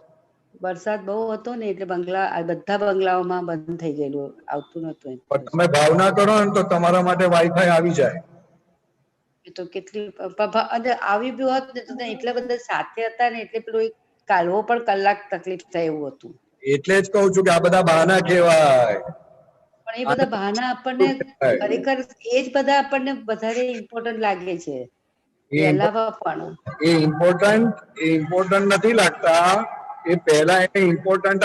વરસાદ બહુ હતો ને એટલે બધા બંગલાઓમાં બંધ થઈ ગયેલું, આવતું નતું. પણ તમે ભાવના કરો ને તો તમારા માટે વાઈફાઈ આવી જાય. એ તો કેટલી આવી બી હોત ને તો એટલા બધા સાથે હતા ને એટલે પેલું કાલવો પણ કલાક તકલીફ થાય એવું હતું. એટલે જ કહું છું કે આ બધા બહાના કહેવાય. પણ એ બધા બહાના આપણને ખરેખર એ જ બધા આપણને વધારે ઇમ્પોર્ટન્ટ લાગે છે. એ ઇમ્પોર્ટન્ટ નથી લાગતા. એ પહેલા એને ઇમ્પોર્ટન્સ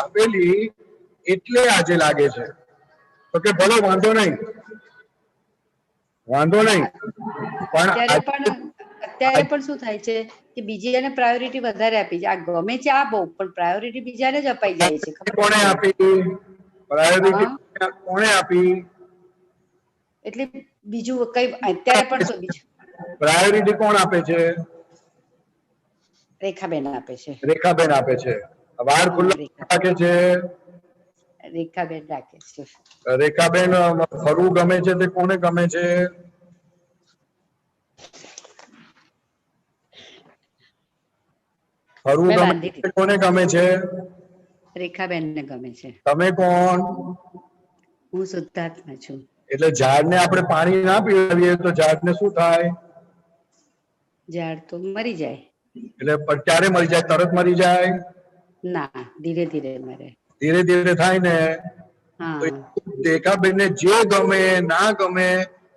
આપેલી એટલે આજે લાગે છે. તો કે ભલે વાંધો નહીં પણ અત્યારે પણ શું થાય છે કે બીજાને પ્રાયોરિટી વધારે આપી છે. આ ગમે છે આ બહુ, પણ પ્રાયોરિટી બીજાને જ અપાઈ જાય છે. કોણે આપી પ્રાયોરિટી? કોણે આપી? એટલે બીજું કઈ અત્યારે પણ શું બીજું પ્રાયોરિટી કોણ આપે છે? રેખાબેન આપે છે. રેખાબેન આપે છે. વાર ખુલ્લા રાખે છે. રેખાબેન રાખે છે. રેખાબેન ફરવું ગમે છે તે કોને ગમે છે? ફરવું ગમે છે કોને ગમે છે? રેખાબેન ને ગમે છે. તમે કોણ? હું શુદ્ધાત્મા છું. એટલે ઝાડને આપણે પાણી ના પીવડાવીએ તો ઝાડને શું થાય? ઝાડ તો મરી જાય. એટલે ક્યારે મરી જાય? તરત મરી જાય? ના, ધીરે ધીરે મરે. ધીરે ધીરે થાય ને. રેખાબેન ને જે ગમે ના ગમે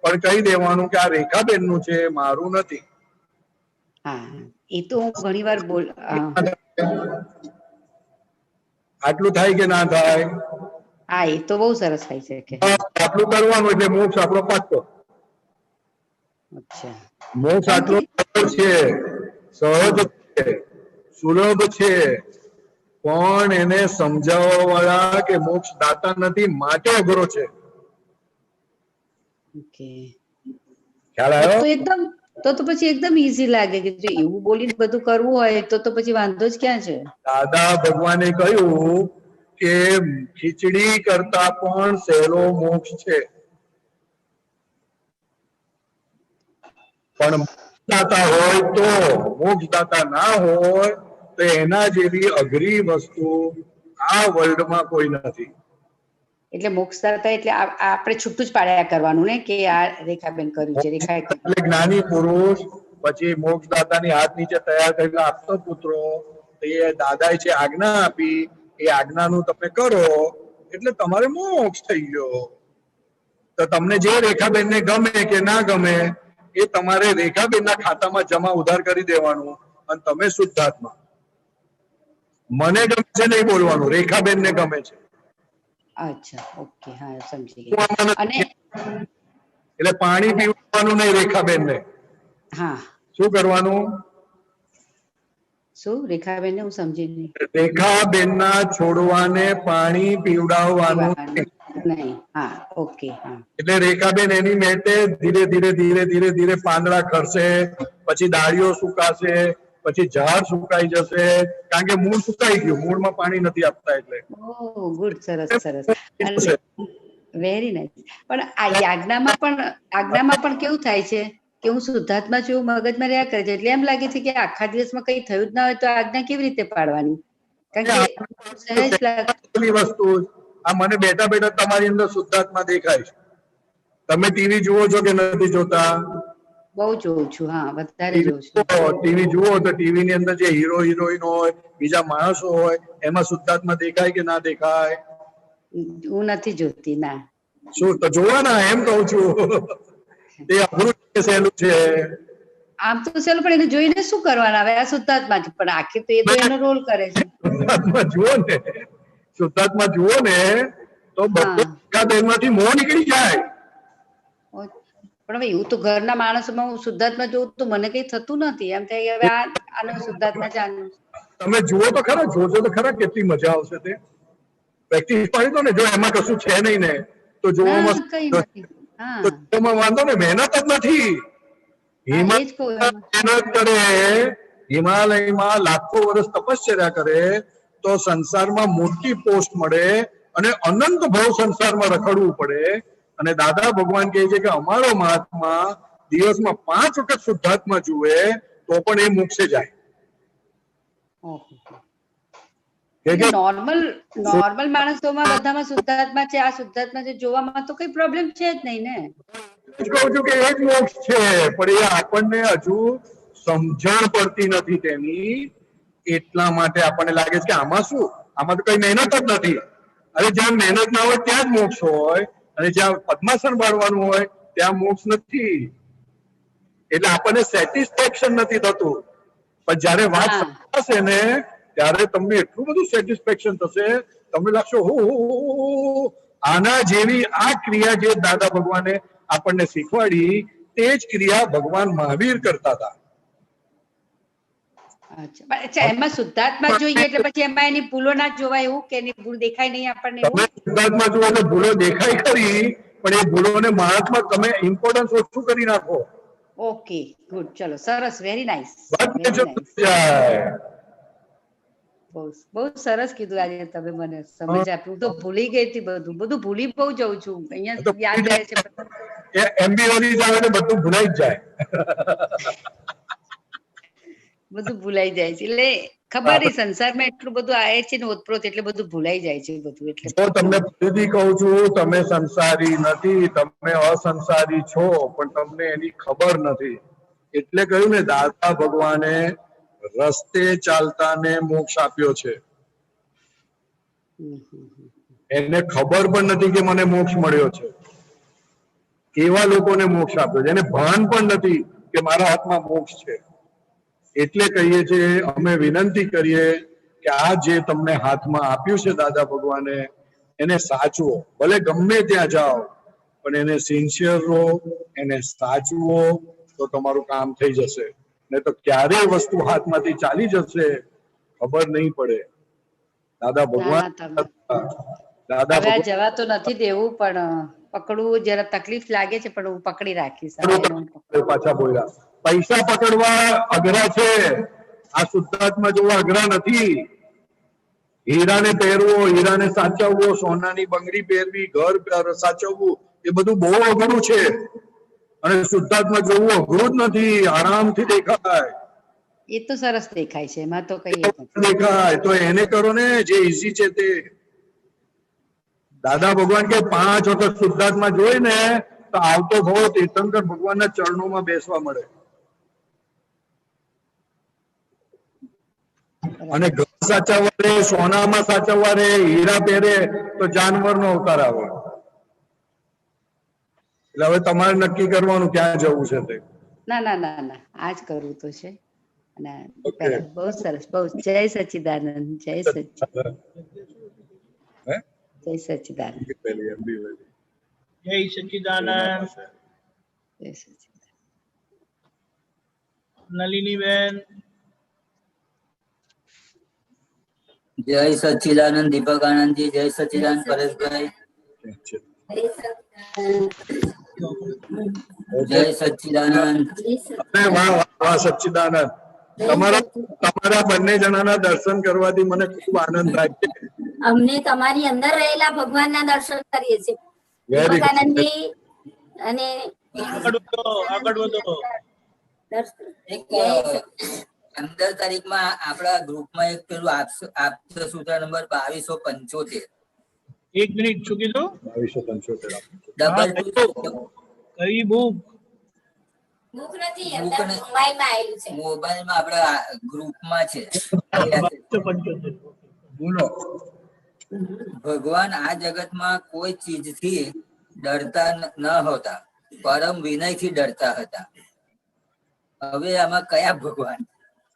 પણ કહી દેવાનું કે આ રેખાબેન નું છે, મારું નથી. હા, એ તો હું ઘણી વાર આટલું થાય કે ના થાય? હા, એ તો બહુ સરસ થાય છે. આટલું કરવાનું એટલે મોક્ષ આપણો પાક્કો. અચ્છા, મોક્ષ આટલો છે, સહજ છે, સુલભ છે, પણ એને સમજાવવા વાળા કે મોક્ષ દાતા નથી માટે અઘરો છે. ખ્યાલ આવ્યો? તો પછી એકદમ ઈઝી લાગે કે જો એવું બોલીને બધું કરવું હોય તો પછી વાંધો જ ક્યાં છે? દાદા ભગવાને કહ્યું કે ખીચડી કરતા પણ સહેલો મોક્ષ છે. પણ મોક્ષદાતા હોય તો, મોક્ષદાતા ના હોય તો એના જેવી અઘરી વસ્તુ આ વર્લ્ડમાં કોઈ નથી. એટલે મોક્ષદાતા એટલે આપણે છૂટું જ પાડ્યા કરવાનું ને કે આ રેખાબેન કર્યું છે. રેખાએ એટલે જ્ઞાની પુરુષ, પછી મોક્ષદાતાની હાથ નીચે તૈયાર થયેલા આપતો પુત્રો, એ દાદાએ જે આજ્ઞા આપી એ આજ્ઞાનું તમે કરો એટલે તમારે મોક્ષ થઈ ગયો. તો તમને જે રેખાબેન ને ગમે કે ના ગમે એ તમારે રેખાબેનના ખાતામાં જમા ઉધાર કરી દેવાનું અને તમે શુદ્ધાત્મા. મને ગમે છે નહીં બોલવાનું, રેખાબેન ને ગમે છે. અચ્છા, ઓકે, હા સમજી ગઈ. કૂવામાં નથી. અને એટલે પાણી પીવડાવવાનું નહીં રેખાબેન ને. હા, શું કરવાનું? શું રેખાબેન ને હું સમજી નહીં. રેખાબેન ના છોડવાને પાણી પીવડાવવાનું નહીં. નહીં, હા, ઓકે, હા. એટલે રેખાબેન એની મેટે ધીરે ધીરે ધીરે ધીરે ધીરે પાંદડા ખરશે, પછી ડાળીઓ સુકાશે, પછી ઝાડ સુકાઈ જશે, કારણ કે મૂળ સુકાઈ ગયું, મૂળમાં પાણી નથી આપતા એટલે. ઓહ, ગુડ, સરસ સરસ. Very nice. પણ આ આજ્ઞામાં પણ કેવું થાય છે કે હું શુદ્ધાત્મા છું એવું મગજમાં રહ્યા કરે છે, એટલે એમ લાગે છે કે આખા દિવસમાં કઈ થયું જ ના હોય તો આજ્ઞા કેવી રીતે પાડવાની? કારણ કે સહેજ પેલી વસ્તુ આ મને બેઠા બેઠા તમારી અંદર શુદ્ધાત્મા દેખાય છે. તમે ટીવી જુઓ છો કે નથી જોતા? બહુ જોઉં છું, હા, વધારે જોઉં છું. ટીવી જુઓ તો ટીવી ની અંદર જે હીરો હિરોઈન હોય, બીજા માણસો હોય, એમાં શુદ્ધાત્મા દેખાય કે ના દેખાય? હું નથી જોતી, ના. શું તો જોવાના, એમ કહું છું. એ અઘરું છે, સહેલું છે? આમ તો ચાલો, પણ એને જોઈને શું કરવાના? હવે આ શુદ્ધાત્મા છે, પણ આખી તો એ તો એનો રોલ કરે છે. શુદ્ધાત્મા જુઓ ને તો એકાદેમાંથી મોહ નીકળી જાય. પણ હવે એવું તો ઘરના માણસોમાં હું શુદ્ધાત્મા જોઉં તો મને કઈ થતું નથી. એમ થાય હવે આનો શુદ્ધાત્મા જાણવું. તમે જુઓ તો ખરા, જોજો તો ખરા, કેટલી મજા આવશે તે. પ્રેક્ટિસ પાડી દો ને. જો એમાં કશું છે નહીં ને તો જોવામાં કઈ નથી. હા, વાંધો ને, મહેનત જ નથી. મહેનત કરે, હિમાલયમાં લાખો વર્ષ તપશ્ચર્યા કરે તો સંસારમાં મોટી પોસ્ટ મળે અને અનંત ભાવ સંસારમાં રખડવું પડે. અને દાદા ભગવાન કહે છે કે અમારો મહાત્મા દિવસમાં 5 વખત શુદ્ધાત્મા જુએ તો પણ એ મોક્ષે જાય. નોર્મલ માણસોમાં બધામાં શુદ્ધાત્મા છે. આ શુદ્ધાત્મા છે જોવામાં તો કઈ પ્રોબ્લેમ છે જ નહીં ને. કહું છું કે એ જ મોક્ષ છે, પણ એ આપણને હજુ સમજણ પડતી નથી તેની. એટલા માટે આપણને લાગે છે કે આમાં શું, આમાં તો કઈ મહેનત જ નથી. અરે જ્યાં મહેનત ના હોય ત્યાં જ મોક્ષ હોય, અને જ્યાં પદ્માસન બાળવાનું હોય ત્યાં મોક્ષ નથી. એટલે આપણને સેટિસ્ફેક્શન નથી થતું. પણ જયારે વાત સમજાશે ને ત્યારે તમને એટલું બધું સેટિસ્ફેક્શન થશે, તમને લાગશે હો આના જેવી આ ક્રિયા જે દાદા ભગવાને આપણને શીખવાડી તે જ ક્રિયા ભગવાન મહાવીર કરતા હતા. અચ્છા, એમાં શુદ્ધાત્મા જોઈએ એટલે પછી એમાં એની ભૂલો ના જોવાય એવું કે એની ભૂલ દેખાય નહીં આપણને? તમે શુદ્ધાત્મા જુઓ એટલે ભૂલો દેખાય ખરી, પણ એ ભૂલોને માણસમાં તમે ઇમ્પોર્ટન્સ ઓછું કરી નાખો. ઓકે, ગુડ, ચલો, સરસ, વેરી નાઇસ. બહુ સરસ કીધું આજે તમે મને સમજ આપી. હું તો ભૂલી ગઈ હતી, બધું ભૂલી બહુ જઉં છું. અહીંયા યાદ રહે છે. એમબી વધી જાય એટલે બધું ભૂલાઈ જ જાય. બધું ભૂલાઈ જાય છે. એટલે ખબર નહીં, સંસારમાં એટલું બધું આવે છે ને ઓતપ્રોત, એટલે બધું ભૂલાઈ જાય છે બધું. એટલે તો તમને ફરીથી કહું છું, તમે સંસારી નથી, તમે અસંસારી છો, પણ તમને એની ખબર નથી. એટલે કહ્યું ને, દાદા ભગવાને રસ્તે ચાલતાને મોક્ષ આપ્યો છે. એને ખબર પણ નથી કે મને મોક્ષ મળ્યો છે. એવા લોકોને મોક્ષ આપ્યો છે. એને ભાન પણ નથી કે મારા હાથમાં મોક્ષ છે. એટલે કહીએ છીએ, અમે વિનંતી કરીએ કે આ જે તમને હાથમાં આપ્યું છે દાદા ભગવાને, એને સાચવો. ભલે ગમે ત્યાં જાઓ પણ એને સિન્સિયર રહો, એને સાચવો તો તમારું કામ થઈ જશે. નહીં તો ક્યારે વસ્તુ હાથમાંથી ચાલી જશે ખબર નહીં પડે. દાદા ભગવાન જવા તો નથી દેવું, પણ પકડવું જરા તકલીફ લાગે છે, પણ હું પકડી રાખીશ. પાછા બોલ્યા, પૈસા પકડવા અઘરા છે, આ શુદ્ધાત્મા જોવા અઘરા નથી. હીરાને પહેરવો, હીરાને સાચવવો, સોનાની બંગડી પહેરવી, ઘર સાચવવું, એ બધું બહુ અઘરું છે. અને શુદ્ધાત્મા જોવું અઘરું જ નથી, આરામથી દેખાય. એ તો સરસ દેખાય છે, એમાં તો કઈ દેખાય. તો એને કરો ને જે ઈઝી છે તે. દાદા ભગવાન કે 5 વખત શુદ્ધાત્મા જોઈ ને તો આવતો થવો તીર્થંકર ભગવાનના ચરણોમાં બેસવા મળે. અને ઘર સાચવવા રે, સોનામાં સાચવવા રે, હીરા પહેરે તો જાનવરનો અવતાર આવે. એટલે હવે તમારે નક્કી કરવાનું ક્યાં જવું છે તે. ના, આજ કરવું તો છે. અને બહુ સરસ, બહુ. જય સચ્ચિદાનંદ, જય સચ્ચિદાનંદ. જય સચ્ચિદાનંદ. જય સચ્ચિદાનંદ. જય સચ્ચિદાનંદ. નલિનીબેન. જય સચ્ચિદાનંદ દીપક આનંદજી. જય સચ્ચિદાનંદ પરેશભાઈ. જય સચ્ચિદાનંદ. વાહ વાહ સચ્ચિદાનંદ. તમારા બંને જણાના દર્શન કરવાથી મને ખૂબ આનંદ થાય છે. અમને તમારી અંદર રહેલા ભગવાનના દર્શન કરીએ છીએ. Very good. દીપકાનંદજી અને આગળ વધો. એક 15 તારીખમાં આપણા ગ્રુપમાં એક પેલું આપશે સૂત્ર નંબર 2275. 1 મિનિટ શું કીધું? 2275. કઈ બુક? બુક નથી, અંદર મોબાઈલમાં આવેલું છે. મોબાઈલમાં આપણા ગ્રુપમાં છે. 275. બોલો. ભગવાન આ જગતમાં કોઈ ચીજથી ડરતા ન હોતા, પરમ વિનયથી ડરતા હતા. હવે આમાં કયા ભગવાન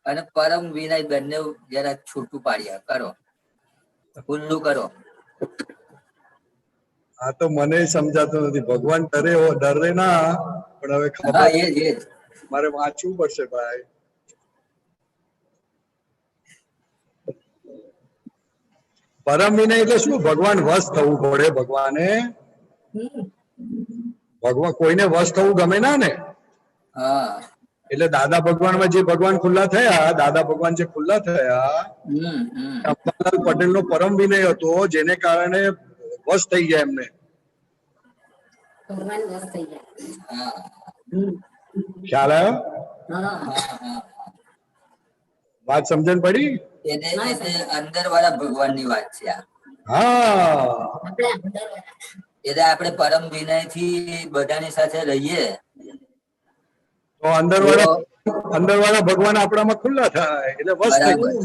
અને પરમ વિનય બંને જરા છૂટું પાડ્યા કરો, ખુલ્લું કરો. આ તો મને સમજાતું નથી. ભગવાન ડરે ના, પણ હવે ખબર મારે વાંચવું પડશે ભાઈ. પરમ વિનય એટલે શું? ભગવાન વશ થવું પડે. ભગવાન કોઈને વશ થવું ગમે ના ને. એટલે દાદા ભગવાનમાં જે ભગવાન ખુલ્લા થયા, અંબાલાલ પટેલ નો પરમ વિનય હતો, જેને કારણે વશ થઈ ગયા એમને. ભગવાન વસ થઈ ગયા. ખ્યાલ આવ્યો? વાત સમજણ પડી? અંદર વાળા ભગવાન ની વાત છે આ. હા, એટલે આપણે પરમ વિનય થી બધાની સાથે રહીએ તો અંદર વાળા ભગવાન આપણામાં ખુલ્લા થાય એટલે વશ થઈ જાય.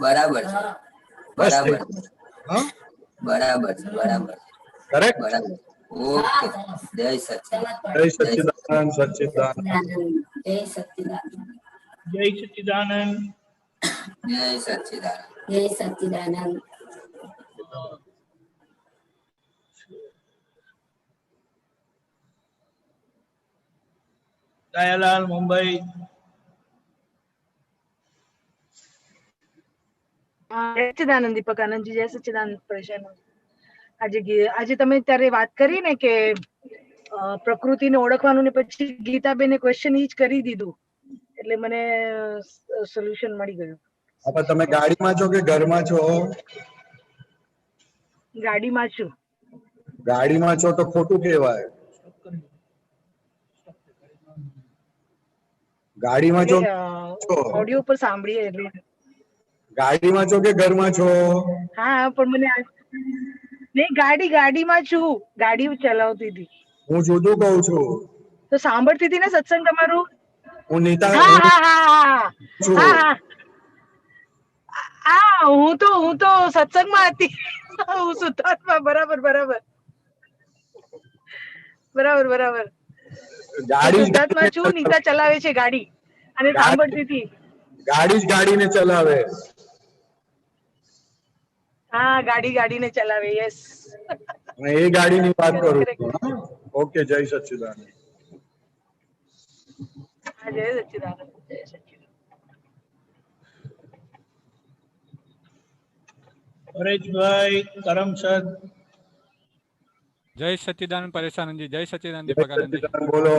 બરાબર છે. બરાબર કરેક્ટ. ઓકે. જય સચ્ચિદાનંદ. જય સચ્ચિદાનંદ. સચ્ચિદાનંદ. જય સચ્ચિદાનંદ. જય સચ્ચિદાનંદ. જય સચ્ચિદાનંદ. જય સચ્ચિદાનંદ. દયાલાલ મુંબઈ. જય સચ્ચિદાનંદ દીપક આનંદજી. જય સચ્ચિદાનંદ પરેશાન. આજે તમે ત્યારે વાત કરી ને કે પ્રકૃતિને ઓળખવાનું, ને પછી ગીતાબેને ક્વેશ્ચન ઈ જ કરી દીધું, એટલે મને સોલ્યુશન મળી ગયું. હવે તમે ગાડીમાં છો કે ઘરમાં છો? ગાડીમાં છું. ગાડીમાં છો તો ખોટું કહેવાય. ગાડીમાં છો, ઓડિયો પર સાંભળીએ એટલે. ગાડીમાં છો કે ઘરમાં છો? હા, પણ મને નહીં, ગાડીમાં છું, ગાડી ચલાવતી હતી. હું જુદું કહું છું. તો સાંભળતી હતી ને સત્સંગ તમારું. હું નીતા. હું તો સત્સંગમાં હતી. હું શુદ્ધાત્મા. બરાબર. શુદ્ધાત્મા છું. નીતા ચલાવે છે ગાડી અને સાંભળતી હતી. ગાડીને ચલાવે. હા, ગાડીને ચલાવે. યસ. એ ગાડીની વાત કરું છું. ઓકે. જય સચ્ચિદાનંદ. જય સચ્ચિદાનંદ. જય સચ્ચિદાનંદ. પરેશભાઈ કરમસદ. જય સચ્ચિદાનંદ પરેશાનંદજી. જય સચ્ચિદાનંદ દીપક આનંદજી. બોલો.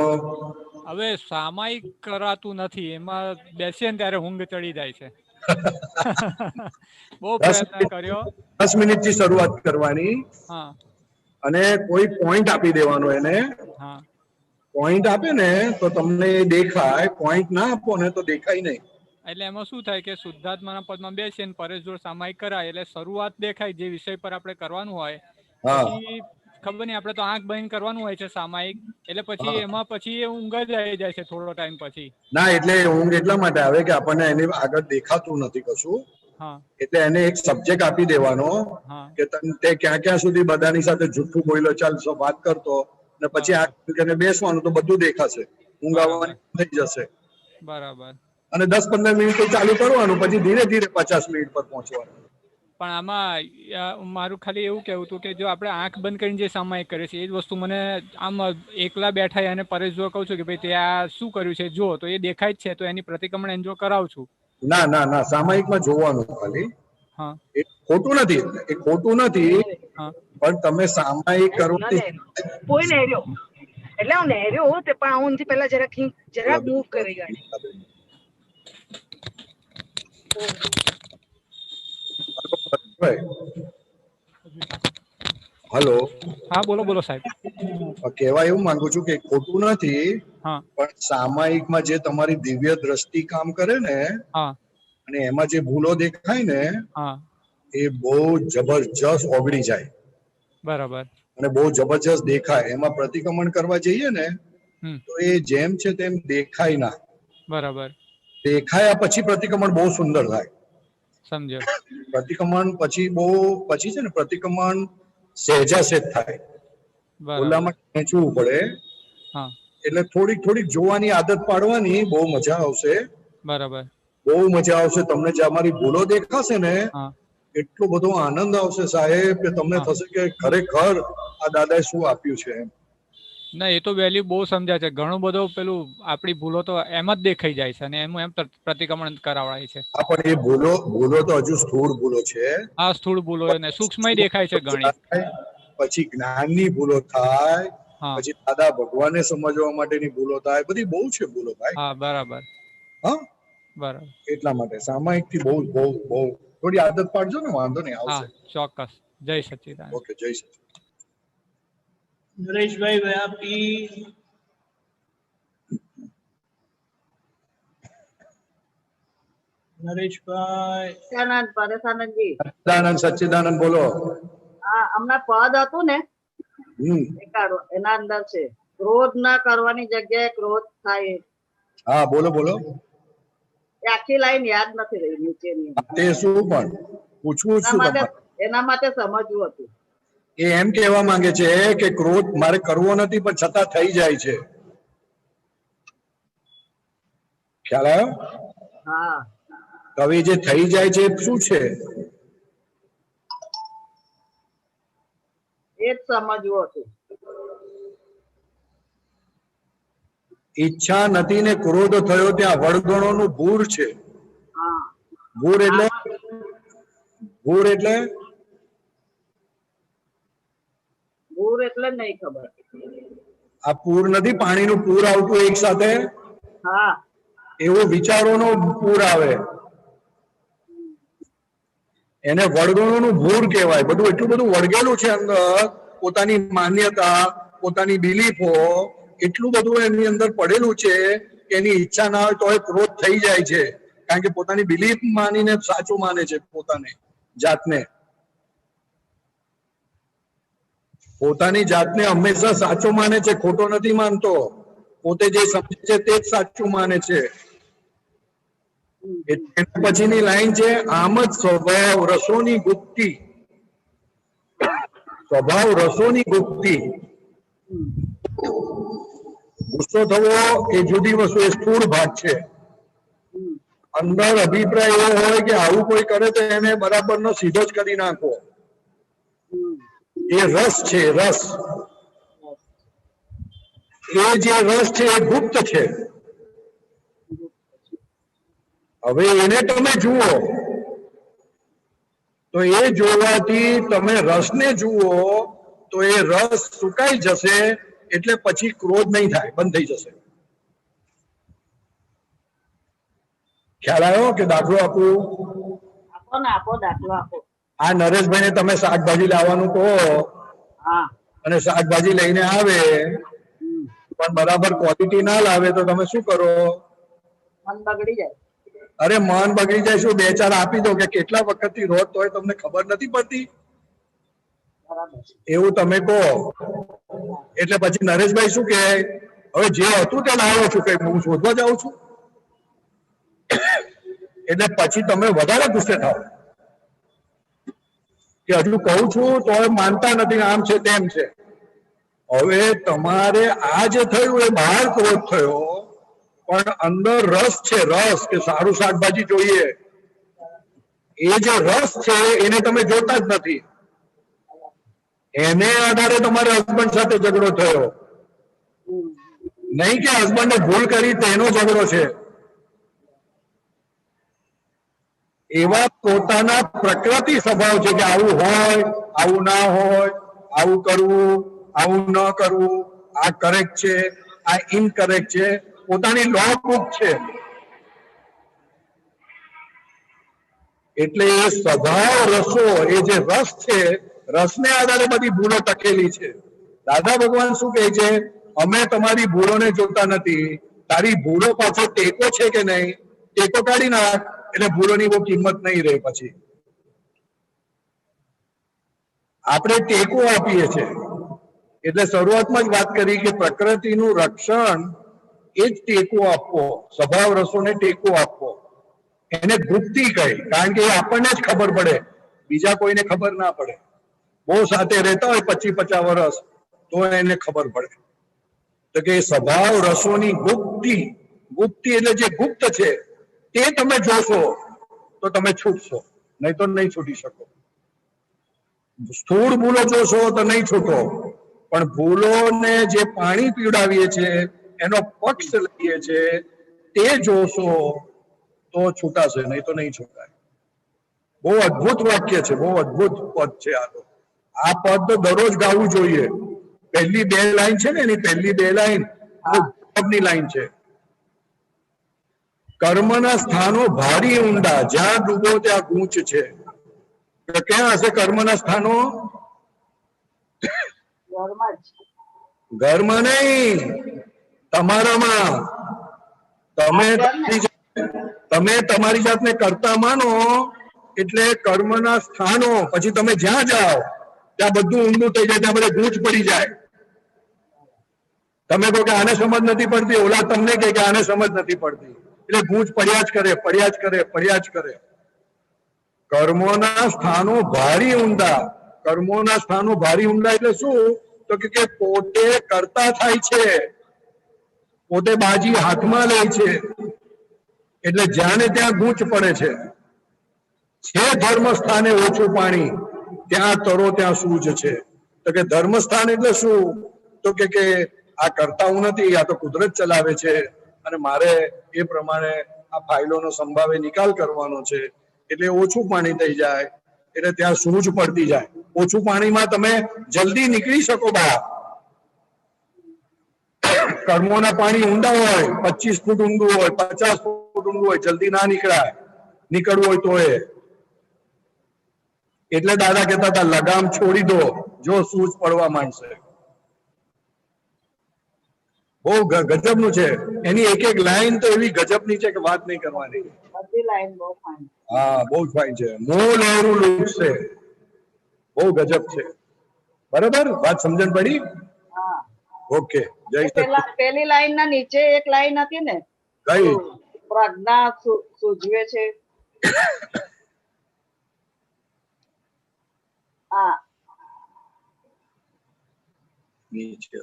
હવે સામાયિક કરાતું નથી, એમાં બેસીએ ને ત્યારે ઊંઘ ચડી જાય છે. બહુ પ્રયત્ન કર્યો. 10 મિનિટથી શરૂઆત કરવાની. હા. અને કોઈ પોઈન્ટ આપી દેવાનો એને. હા. પોઈન્ટ આપે ને તો તમને દેખાય, પોઈન્ટ ના આપો ને તો દેખાય નહીં. એટલે એમાં શું થાય કે શુદ્ધાત્માના પદમાં બેસીએ ને પરેશ જોડ સામાયિક કરાય એટલે શરૂઆત દેખાય, જે વિષય પર આપણે કરવાનું હોય. પછી ખબર નહીં, આપણે તો આંખ બંધ કરવાનું હોય છે સામાયિક, એટલે પછી એમાં પછી એ ઊંઘ જ આવી જાય છે થોડો ટાઈમ પછી. ના, એટલે ઊંઘ એટલા માટે આવે કે આપણને એની આગળ દેખાતું નથી કશું. એટલે એને એક સબ્જેક્ટ આપી દેવાનો કે તે ક્યાં સુધી બધાની સાથે જૂઠું બોલ્યો, ચાલ વાત કરતો, ને પછી આંખ કરીને બેસવાનું તો બધું દેખાશે, ઊંઘ આવવાની થઈ જશે. બરાબર. અને 10-15 મિનિટ ચાલુ કરવાનું, પછી ધીરે ધીરે 50 મિનિટ પર પહોંચવાનું. પણ આમાં મારું ખાલી એવું કહેવું હતું કે જો આપણે આંખ બંધ કરીને જે સામાયિક કરે છે એ જ વસ્તુ મને આમ એકલા બેઠા અને પરેશ જો કહું છું કે ભાઈ તે આ શું કર્યું છે જો તો એ દેખાય જ છે તો એની પ્રતિક્રમણ એન્જોય કરાવું છું. ના ના ના, સામાયિકમાં જોવાનું ખાલી. હા, એ ખોટું નથી, એ ખોટું નથી, પણ તમે સામાયિક કરવાથી કોઈ નહેર્યો એટલે હું નહેર્યો તે પણ હું પેલા જરા મૂવ કરી ગાડી. હલો. હા બોલો બોલો સાહેબ. કહેવા એવું માંગુ છું કે ખોટું નથી, પણ સામાયિકમાં જે તમારી દિવ્ય દ્રષ્ટિ કામ કરે ને અને એમાં જે ભૂલો દેખાય ને એ બહુ જબરજસ્ત ઓગળી જાય. બરાબર. અને બહુ જબરજસ્ત દેખાય. એમાં પ્રતિક્રમણ કરવા જઈએ ને તો એ જેમ છે તેમ દેખાય ના. બરાબર. દેખાયા પછી પ્રતિક્રમણ બહુ સુંદર થાય. સમજ્યો. પ્રતિક્રમણ પછી છે ને પ્રતિક્રમણ સહેજા સહેજ થાય. ઓલામાં ખેંચવું પડે. એટલે થોડીક જોવાની આદત પાડવાની, બહુ મજા આવશે. બરાબર. બહુ મજા આવશે તમને. જે અમારી ભૂલો દેખાશે ને એટલો બધો આનંદ આવશે સાહેબ કે તમને થશે કે ખરેખર આ દાદાએ શું આપ્યું છે એમ. ના એ તો વેલ્યુ બહુ સમજાય છે. ઘણું બધું પેલું આપણી ભૂલો તો એમ જ દેખાઈ જાય છે અને એમ પ્રતિક્રમણ કરાવડાય છે. હા, પણ એ ભૂલો તો હજુ સ્થૂળ ભૂલો છે. હા, સ્થૂળ ભૂલો ને સૂક્ષ્મય દેખાય છે ઘણી. પછી જ્ઞાનની ભૂલો થાય, પછી દાદા ભગવાનને સમજવા માટેની ભૂલો થાય, બધી બહુ છે ભૂલો ભાઈ. હા, બરાબર. હા, બરાબર. એટલા માટે સામાયિક થી બહુ થોડી આદત પાડજો ને, વાંધો નહીં, આવશે. ચોક્કસ. જય સચ્ચિદાનંદ. ઓકે, જય સચ્ચિદાનંદ. નરેશભાઈ વ્યાપી. નરેશભાઈ. સચ્ચિદાનંદ સચ્ચિદાનંદ બોલો. હા, હમણાં પદ હતું ને એના અંદર છે ક્રોધ ના કરવાની જગ્યાએ ક્રોધ થાય. હા, બોલો બોલો. એ આખી લાઈન યાદ નથી રહી નીચેની. તે શું પણ પૂછવું શું તમારે? એના માટે સમજવું હતું. એ એમ કહેવા માંગે છે કે ક્રોધ મારે કરવો નથી પણ છતાં થઈ જાય છે. ખ્યાલ આવ્યો? હા. હવે જે થઈ જાય છે શું છે? એ જ સમજવું હતું. ઈચ્છા નથી ને ક્રોધ થયો ત્યાં વળગણોનું ભૂર છે. ભૂર એટલે ભૂર એટલે નહીં ખબર. આ પૂર નથી, પાણીનું પૂર આવતું એક સાથે. હા, એવું વિચારોનો પૂર આવે. એને વળગણોનું ભૂર કહેવાય. બધું એટલું બધું વળગેલું છે અંદર, પોતાની માન્યતા, પોતાની બિલીફો, એટલું બધું એની અંદર પડેલું છે કે એની ઈચ્છા ના હોય તો એ ક્રોધ થઈ જાય છે. કારણ કે પોતાની બિલીફ માનીને સાચું માને છે પોતાને જાતને. પોતાની જાતને હંમેશા સાચો માને છે, ખોટો નથી માનતો. પોતે જે સમજે છે તે જ સાચું માને છે. પછીની લાઈન છે આમ જ સ્વભાવ રસોની ગુપ્તિ. સ્વભાવ રસોની ગુપ્તિ. ગુસ્સો થવો એ જુદી વસ્તુ, એ સ્થૂળ ભાગ છે. અંદર અભિપ્રાય એવો હોય કે આવું કોઈ કરે તો એને બરાબરનો સીધો જ કરી નાખો. એ રસ છે, રસ. એ જે રસ છે એ ગુપ્ત છે. હવે એને તમે જુઓ તો એ જોવાથી તમે રસને જુઓ તો એ રસ સુકાઈ જશે. એટલે પછી ક્રોધ નહીં થાય, બંધ થઈ જશે. ખ્યાલ આવ્યો કે દાખલો આપું? આપો ને, આપો દાખલો આપો. આ નરેશભાઈ ને તમે શાકભાજી લાવવાનું કહો અને શાકભાજી લઈને આવે પણ બરાબર ક્વોલિટી ના લાવે તો તમે શું કરો? મન બગડી જાય. અરે મન બગડી જાય શું, બે ચાર આપી દો કે કેટલા વખત થી રોજ તો તમને ખબર નથી પડતી, એવું તમે કહો. એટલે પછી નરેશભાઈ શું કહે, હવે જે હતું તે લાવ્યો છું, કઈ હું શોધવા જાઉં છું. એટલે પછી તમે વધારે ગુસ્સે થાવ કે હજુ કહું છું તો માનતા નથી, આમ છે તેમ છે. હવે તમારે આ જે થયું એ બહાર ક્રોધ થયો, પણ અંદર રસ છે, રસ કે સારું શાકભાજી જોઈએ. એ જે રસ છે એને તમે જોતા જ નથી. એને આધારે તમારે હસબન્ડ સાથે ઝઘડો થયો, નહીં કે હસબન્ડે ભૂલ કરી તેનો ઝઘડો છે. એવા પોતાના પ્રકૃતિ સ્વભાવ છે કે આવું હોય, આવું ના હોય, આવું કરવું, આવું ન કરવું, આ કરેક્ટ છે, આ ઇનકરેક્ટ છે, પોતાની લો બુક છે. એટલે એ સ્વભાવ રસો, એ જે રસ છે, રસને આધારે બધી ભૂલો ટકેલી છે. દાદા ભગવાન શું કહે છે? અમે તમારી ભૂલોને જોતા નથી, તારી ભૂલો પાછળ ટેકો છે કે નહીં, ટેકો કાઢી નાખ એટલે ભૂલોની બહુ કિંમત નહીં રહે. પછી આપણે ટેકો આપીએ છીએ. એટલે શરૂઆતમાં જ વાત કરી કે પ્રકૃતિનું રક્ષણ એ જ ટેકો આપવો, સ્વભાવ રસોને ટેકો આપવો. એને ગુપ્તી કહે, કારણ કે આપણને જ ખબર પડે, બીજા કોઈને ખબર ના પડે. બહુ સાથે રહેતા હોય 25-50 વર્ષ તો એને ખબર પડે. તો કે સ્વભાવ રસોની ગુપ્તી, ગુપ્તી એટલે જે ગુપ્ત છે તે તમે જોશો તો તમે છૂટશો, નહીં તો નહીં છૂટી શકો. સ્થૂળ ભૂલો જોશો તો નહીં છૂટો, પણ ભૂલોને જે પાણી પીવડાવીએ છીએ, એનો પક્ષ લઈએ છીએ, તે જોશો તો છૂટાશે, નહીં તો નહીં છૂટાય. બહુ અદ્ભુત વાક્ય છે, બહુ અદ્ભુત પદ છે આ. તો આ પદ તો દરરોજ ગાવું જોઈએ. પહેલી 2 લાઈન છે ને, એની પહેલી 2 લાઈન ની લાઈન છે. કર્મના સ્થાનો ભારી ઊંડા, જ્યાં ડૂબો ત્યાં ગૂંચ છે. તો ક્યાં હશે કર્મના સ્થાનો? ઘરમાં નહીં, તમારામાં. તમે તમારી જાતને કરતા માનો એટલે કર્મના સ્થાનો, પછી તમે જ્યાં જાઓ ત્યાં બધું ઊંડું થઈ જાય, ત્યાં બધે ગૂંચ પડી જાય. તમે કહો કે આને સમજ નથી પડતી, ઓલા તમને કહે કે આને સમજ નથી પડતી, એટલે ગૂંચ પડ્યા જ કરે, પડ્યા જ કરે, પડ્યા જ કરે. કર્મોના સ્થાનો ભારી ઊંડા. કર્મોના સ્થાનો ભારી ઊંડા એટલે શું? તો કે પોતે કરતા થાય છે, પોતે બાજી હાથમાં લે છે, એટલે જ્યાં ને ત્યાં ગૂંચ પડે છે. ધર્મ સ્થાને ઓછું પાણી, ત્યાં તરો ત્યાં સૂજ છે. તો કે ધર્મ સ્થાન એટલે શું? તો કે આ કરતા હું નથી, આ તો કુદરત ચલાવે છે, અને મારે એ પ્રમાણે આ ફાઇલોનો સંભાવે નિકાલ કરવાનો છે. એટલે ઓછું પાણી થઈ જાય એટલે ત્યાં સૂજ પડતી જાય. ઓછું પાણીમાં તમે જલ્દી નીકળી શકો બહાર. કર્મોના પાણી ઊંડા હોય, 25 ફૂટ ઊંડું હોય, 50 ફૂટ ઊંડું હોય, જલ્દી ના નીકળાય. નીકળવું હોય તો એટલે દાદા કહેતા હતા લગામ છોડી દો જો સૂજ પડવા માંડશે. બહુ ગજબનું છે. એની એક એક લાઈન તો એવી ગજબની છે કે વાત નહીં કરવાની. હા, બહુ જ ફાઇન છે. મોહ લહેરું લૂટશે, બહુ ગજબ છે. બરાબર, વાત સમજણ પડી? ઓકે, જય સચિદાનંદ. પેલી લાઈન ના નીચે એક લાઈન હતી ને, કઈ? પ્રજ્ઞા સૂજવે છે. હા, નીચે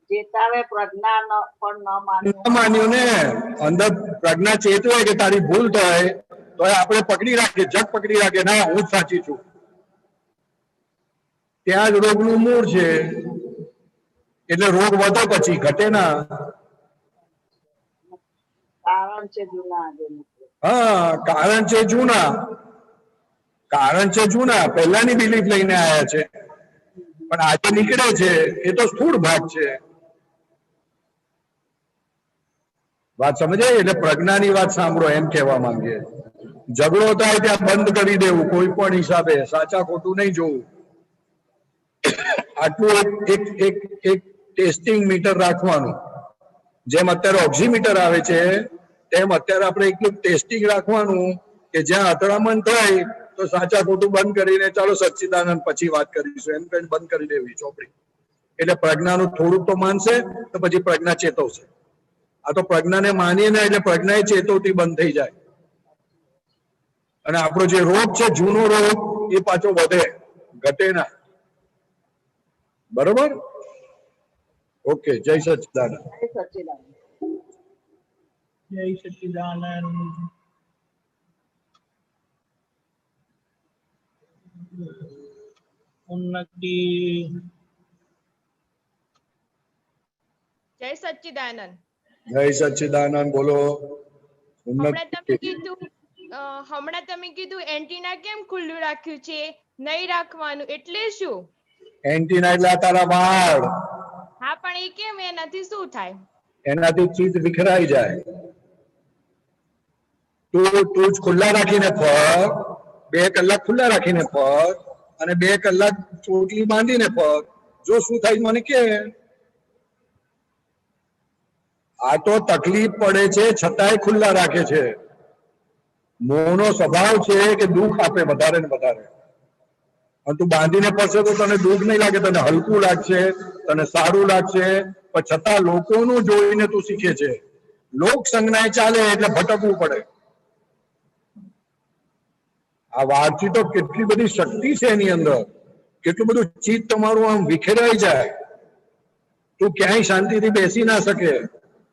ચેતાવે પ્રજ્ઞા પણ ન માન્યું ને. અંદર પ્રજ્ઞા ચેતવે કે તારી ભૂલ થાય તો આપણે પકડી રાખીએ, જગ પકડી રાખીએ, ના હું જ સાચી છું. ત્યાં જ રોગનું મૂળ છે. એટલે રોગ વધે પછી ઘટે ના. કારણ છે જૂના. હા, કારણ છે જૂના. કારણ છે જૂના, પહેલાની બિલીફ લઈને આયા છે, પણ આજે નીકળે છે એ તો સ્થૂળ ભાગ છે. વાત સમજાય? એટલે પ્રજ્ઞાની વાત સાંભળો એમ કહેવા માંગીએ. ઝઘડો થાય ત્યાં બંધ કરી દેવું, કોઈ પણ હિસાબે. સાચા ખોટું નહીં જોવું. આટલું એક ટેસ્ટિંગ મીટર રાખવાનું. જેમ અત્યારે ઓક્સીમીટર આવે છે તેમ અત્યારે આપણે એટલું ટેસ્ટિંગ રાખવાનું કે જ્યાં અથડામણ થાય તો સાચા ખોટું બંધ કરીને ચાલો સચ્ચિદાનંદ પછી વાત કરીશું એમ કહીને બંધ કરી દેવી ચોપડી. એટલે પ્રજ્ઞાનું થોડુંક તો માનશે તો પછી પ્રજ્ઞા ચેતવશે. આ તો પ્રજ્ઞાને માનીએ ને એટલે પ્રજ્ઞા ચેતવતી બંધ થઈ જાય અને આપણો જે રોગ છે જૂનો રોગ એ પાછો વધે. ઘટે ના. બરોબર? ઓકે, જય સચ્ચિદાનંદ. જય સચ્ચિદાનંદ. જય સચ્ચિદાનંદ. ઉન્નતિ. જય સચ્ચિદાનંદ. જય સચ્ચિદાનંદ. બોલો. હમણાં તમે કીધું એન્ટીના કેમ ખુલ્લું રાખ્યું છે, નહીં રાખવાનું, એટલે શું? એન્ટીના એટલે તારા વાળ. હા, પણ એ કેમ? એનાથી શું થાય? એનાથી ચીજ વિખરાઈ જાય. તું ખુલ્લા રાખીને ફર, 2 કલાક ખુલ્લા રાખીને ફર, અને 2 કલાક ચોટલી બાંધીને ફર. જો શું થાય મને કે. આ તો તકલીફ પડે છે છતાંય ખુલ્લા રાખે છે. મોહનો સ્વભાવ છે કે દુઃખ આપે વધારે ને વધારે. અને તું બાંધીને ફરશે તો તને દુઃખ નહીં લાગે, તને હલકું લાગશે, તને સારું લાગશે. પણ છતાં લોકોનું જોઈને તું શીખે છે. લોક સંજ્ઞાએ ચાલે એટલે ભટકવું પડે. આ વાતથી તો કેટલી બધી શક્તિ છે એની અંદર, કેટલું બધું ચિત્ત તમારું આમ વિખેરાઈ જાય. તું ક્યાંય શાંતિથી બેસી ના શકે,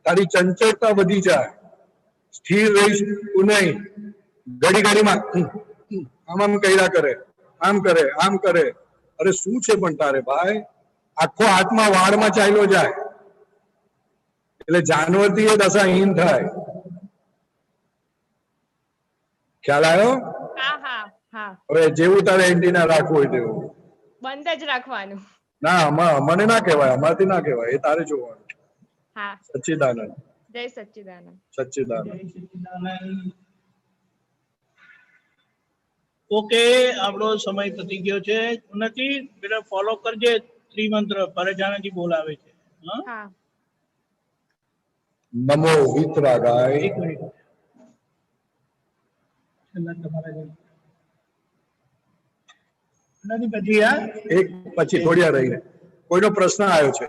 તારી ચંચળતા વધી જાય, સ્થિર રહીશ તું નહીં. ઘડીમાં આમ કર્યા કરે, આમ કરે, આમ કરે. અરે શું છે પણ તારે ભાઈ? આખો હાથમાં વાળમાં ચાલ્યો જાય એટલે જાનવરથી એ દશાહીન થાય. ખ્યાલ આવ્યો? હવે જેવું તારે એન્ટીના રાખવું હોય તેવું બંધ જ રાખવાનું. ના, મને ના કહેવાય, અમારથી ના કહેવાય, એ તારે જોવાનું. હા. સચ્ચિદાનંદ. જય સચ્ચિદાનંદ. સચ્ચિદાનંદ. ઓકે, આપણો સમય પતી ગયો છે. ઉન્નતિ પેલા ફોલો કરજે ત્રિમંત્ર પરેશાનજી બોલાવે છે. હા. નમો વિતરાગાય. એક મિનિટ. નથી પછી એક પછી થોડી વાર રહીને કોઈનો પ્રશ્ન આવ્યો છે?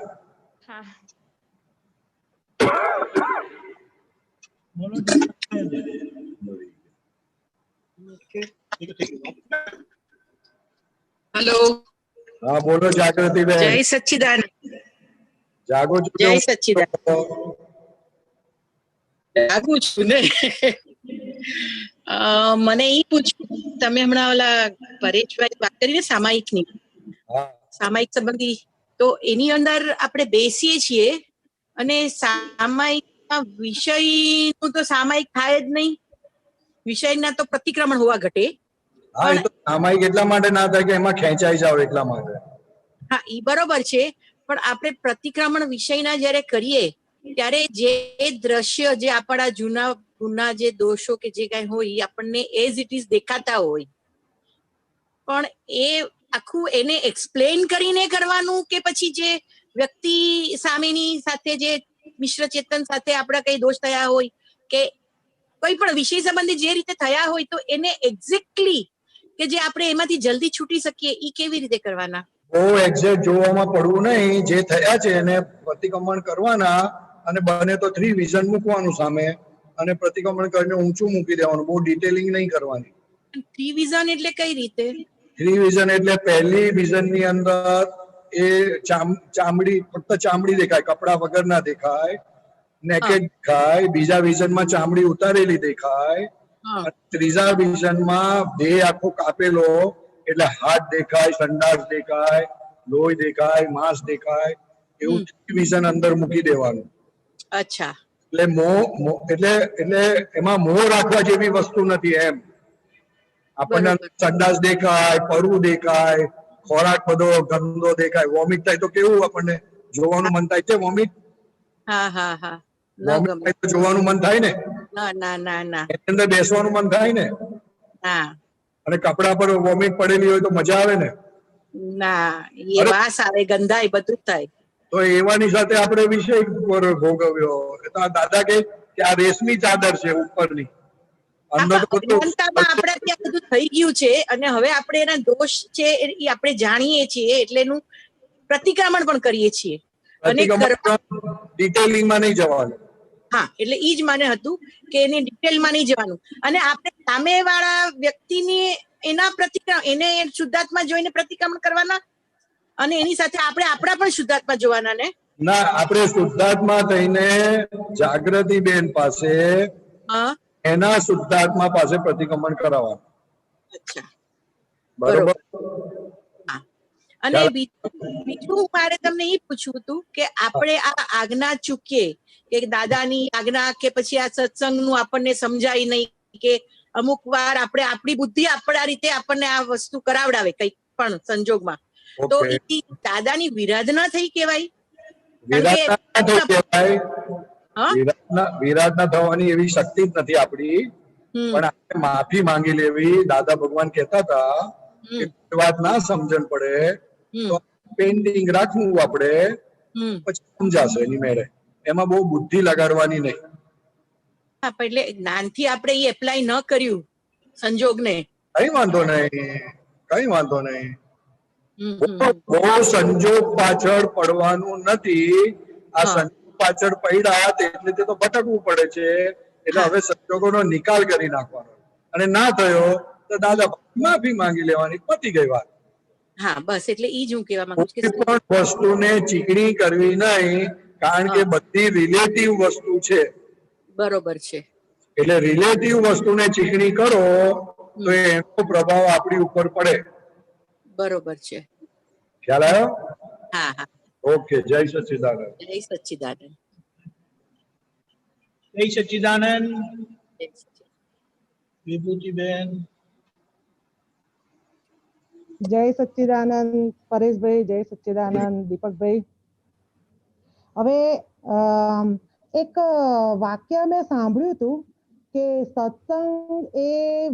હેલો. હા બોલો જાગૃતિ બેન. જય સચ્ચિદાનંદ. જાગો છો? જય સચ્ચિદાનંદ. જાગું છું ને. મને ઈ પૂછ્યું, તમે હમણાં ઓલા પરેશભાઈ વાત કરી ને સામાયિકની, સામાયિક સંબંધી, તો એની અંદર આપણે બેસીએ છીએ અને સામાયિકના વિષયનું તો સામાયિક થાય જ નહીં, વિષયના તો પ્રતિક્રમણ હોવા ઘટે. હા, એ તો સામાયિક એટલા માટે ના થાય કે એમાં ખેંચાઈ જાવ એટલા માટે. હા, ઈ બરોબર છે, પણ આપણે પ્રતિક્રમણ વિષયના જયારે કરીએ ત્યારે જે દ્રશ્ય, જે આપણા જૂના જે દોષો કે જે કઈ હોય આપણને એઝ ઇટ ઇઝ દેખાતા હોય, પણ એ આખું એને એક્સપ્લેન કરીને કરવાનું કે પછી જે વ્યક્તિ સામેની સાથે જે મિશ્ર ચેતન સાથે આપણા કઈ દોષ થયા હોય કે કોઈ પણ વિષય સંબંધી જે રીતે થયા હોય તો એને એક્ઝેક્ટલી કે જે આપણે એમાંથી જલ્દી છૂટી શકીએ એ કેવી રીતે કરવાના? બહુ એક્ઝેક્ટ જોવામાં પડવું નહીં, જે થયા છે એને પ્રતિક્રમણ કરવાના અને બને તો 3 વિઝન મૂકવાનું સામે અને પ્રતિક્રમણ કરીને ઊંચું મૂકી દેવાનું, બહુ ડિટેલિંગ નહીં કરવાની. 3 વિઝન એટલે કઈ રીતે? 3 વિઝન એટલે પહેલી વિઝન ની અંદર એ ચામડી, ફક્ત ચામડી દેખાય, કપડા વગર ના દેખાય, નેકેડ દેખાય. બીજા વિઝનમાં ચામડી ઉતારેલી દેખાય. ત્રીજા વિઝનમાં દેહ આખો કાપેલો એટલે હાથ દેખાય, સંડાસ દેખાય, લોહી દેખાય, માંસ દેખાય, એવું વિઝન અંદર મૂકી દેવાનું. અચ્છા. એટલે એમાં મોહ રાખવા જેવી વસ્તુ નથી એમ. આપણને સંડાસ દેખાય, પરવું દેખાય, ખોરાક બધો ગંદો દેખાય, વોમિટ થાય તો કેવું આપણને જોવાનું મન થાય છે? વોમિટ જોવાનું મન થાય ને, એની અંદર બેસવાનું મન થાય ને. અને કપડા પર વોમિટ પડેલી હોય તો મજા આવે ને? ના, એ વાસ આવે, ગંધાય, બધું થાય. તો એવાની સાથે આપણે વિષય ભોગવ્યો. દાદા કે આ રેશમી ચાદર છે ઉપરની, અંદર તો આપણે ત્યાં બધું થઈ ગયું છે અને હવે આપણે એના દોષ છે એ આપણે જાણીએ છીએ એટલે એનું પ્રતિક્રમણ પણ કરીએ છીએ. ડિટેલિંગમાં નહીં જવાનું. હા, એટલે ઈ જ મને હતું કે એની ડિટેલમાં નહીં જવાનું, અને આપણે સામે વાળા વ્યક્તિની એના પ્રતિક્રમણ, એને શુદ્ધાત્મા જોઈને પ્રતિક્રમણ કરવાના, અને એની સાથે આપણે આપણા પણ શુદ્ધાત્મા જોવાના ને. ના, આપણે શુદ્ધાત્મા થઈને જાગૃતિ બેન પાસે એના શુદ્ધાત્મા પાસે પ્રતિક્રમણ કરાવવાનું. અચ્છા, બરોબર. અને બીજું મારે તમને એ પૂછવું હતું કે આપણે આ આજ્ઞા ચૂકીએ કે દાદાની આજ્ઞા કે પછી આ સત્સંગનું આપણને સમજાય નહીં, કે અમુક વાર આપણે આપણી બુદ્ધિ આપણા રીતે આપણને આ વસ્તુ કરાવડાવે કઈક પણ સંજોગમાં, તો એ દાદાની વિરાધના થઈ કેવાય? વિરાધના થવાની એવી શક્તિ જ નથી આપણી, પણ આપણે માફી માંગી લેવી. દાદા ભગવાન કહેતા હતા કે વાત ના સમજણ પડે તો પેન્ડિંગ રાખવું આપણે, પછી સમજાશે એની મેળે. એમાં બહુ બુદ્ધિ લગાડવાની નહીં. એટલે જ્ઞાનથી આપણે એ એપ્લાય ન કર્યું સંજોગને, કઈ વાંધો નહીં, કઈ વાંધો નહીં. બહુ સંજોગ પાછળ પડવાનું નથી. આ સંજોગ પાછળ પડ્યા એટલે તે તો ભટકવું પડે છે. એટલે હવે સંજોગોનો નિકાલ કરી નાખવાનો, અને ના થયો તો દાદા માફી માંગી લેવાની, પતી ગઈ વાત. હા, બસ એટલે ઈ જ હું કહેવા માંગુ છું કે પણ વસ્તુને ચીકણી કરવી નહીં, કારણ કે બધી રિલેટિવ વસ્તુ છે. બરોબર છે. એટલે રિલેટિવ વસ્તુને ચીકણી કરો તો એનો પ્રભાવ આપણી ઉપર પડે. બરોબર છે. ખ્યાલ આવ્યો? હા હા. ઓકે, જય સચ્ચિદાનંદ. જય સચ્ચિદાનંદ. જય સચ્ચિદાનંદ. વિભૂતિબેન. જય સચ્ચિદાનંદ પરેશભાઈ, જય સચ્ચિદાનંદ દીપકભાઈ. હવે એક વાક્ય મેં સાંભળ્યું હતું કે સત્સંગ એ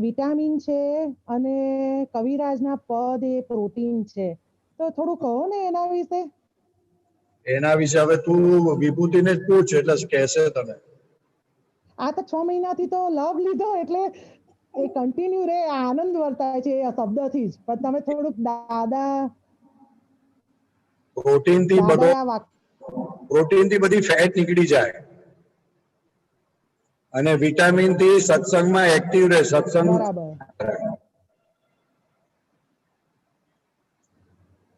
વિટામિન છે અને કવિરાજના પદ એ પ્રોટીન છે, તો થોડું કહો ને એના વિશે. એના વિશે હવે તું વિભૂતિને જ પૂછ, એટલે કહેશે તને. આ તો 6 મહિનાથી તો લવ લીધો એટલે એ કન્ટિન્યુ રે, આનંદ વર્તાય છે આ શબ્દથી જ. પણ તમે થોડુંક દાદા પ્રોટીન થી બધી ફેટ નીકળી જાય, અને વિટામિન થી સત્સંગમાં એક્ટિવ રહે. સત્સંગ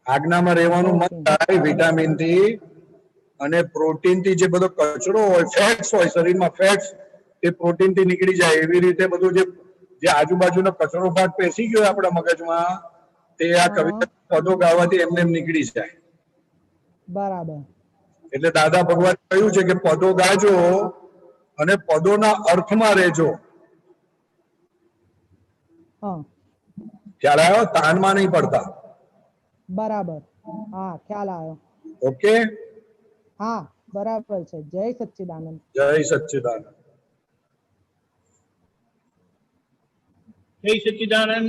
આજ્ઞામાં રહેવાનું મન થાય વિટામિન થી, અને પ્રોટીન થી જે બધો કચરો હોય, ફેટ્સ હોય શરીરમાં, ફેટ્સ એ પ્રોટીન થી નીકળી જાય. એવી રીતે બધું જે આજુબાજુનો કચરો ભાગ પેસી ગયો આપણા મગજમાં, તે આ કવિતા પદો ગાવાથી એમને નીકળી જાય. બરાબર. એટલે દાદા ભગવાન કહ્યું છે કે પદો ગાજો અને પદોના અર્થમાં રહેજો. ખ્યાલ આવ્યો? તાનમાં નહીં પડતા. બરાબર. હા, ખ્યાલ આવ્યો. ઓકે. હા, બરાબર છે. જય સચ્ચિદાનંદ. જય સચ્ચિદાનંદ. જય સચ્ચિદાનંદ.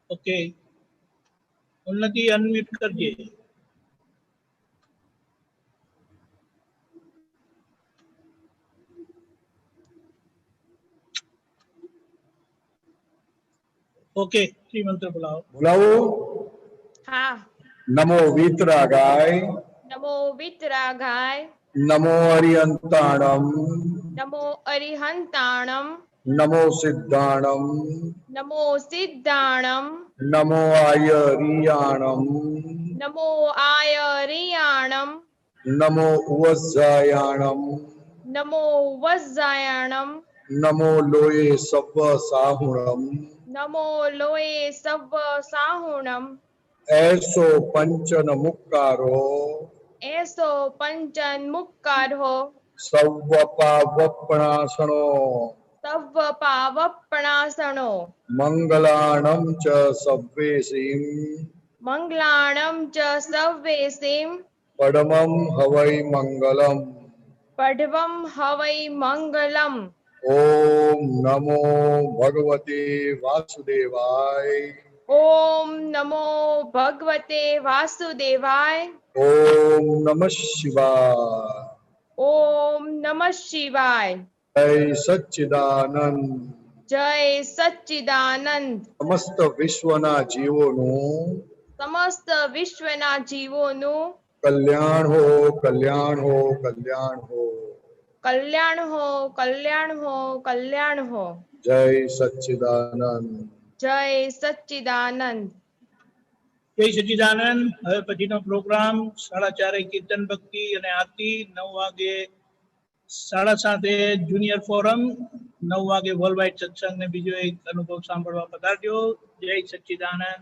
ઓકે, ઉન્નતિ અનમ્યુટ કરજે. ઓકે, શ્રી મંત્ર બોલાવો. બોલાવો. હા. નમો વિતરાગાય. નમો વિતરાગાય. નમો અરિહંતાણમ. નમો અરિહંતાણમ. નમો સિદ્ધાણમ. નમો સિદ્ધાણમ. નમો આયરિયાણમ. નમો આયરિયાણમ. નમો ઉવજ્જાયાણમ. નમો વજ્જાયાણમ. નમો લોએ સવ્વ સાહુણમ. નમો લોએ સવ્વ સાહુણમ. એસો પંચન મુક્કારો. એસો પંચન મુક્કારો. સવ્વ પાવપણાસણો. સવ્વ પાવપણાસણો. મંગલાણમ ચ સવ્વેસીમ. મંગલાણમ ચ સવ્વેસીમ. પડમમ હવૈ મંગલમ. પડવમ હવૈ મંગલમ. ઓમ નમો ભગવતે વાસુદેવાય. ઓમ નમો ભગવતે વાસુદેવાય. ઓમ નમઃ શિવાય. ઓમ નમઃ શિવાય. જય સચ્ચિદાનંદ. જય સચ્ચિદાનંદ. સમસ્ત વિશ્વના જીવોનું. સમસ્ત વિશ્વના જીવોનું. કલ્યાણ હો, કલ્યાણ હો, કલ્યાણ હો. કલ્યાણ હો, કલ્યાણ હો, કલ્યાણ હો. જય સચ્ચિદાનંદ. જય સચ્ચિદાનંદ. જય સચ્ચિદાનંદ. હવે પછીનો પ્રોગ્રામ 4:30 કીર્તન ભક્તિ અને આરતી, 9 વાગે 7:30 જુનિયર ફોરમ, 9 વાગે વર્લ્ડ વાઇડ સત્સંગ ને બીજો એક અનુભવ સાંભળવા પધારજો. જય સચ્ચિદાનંદ.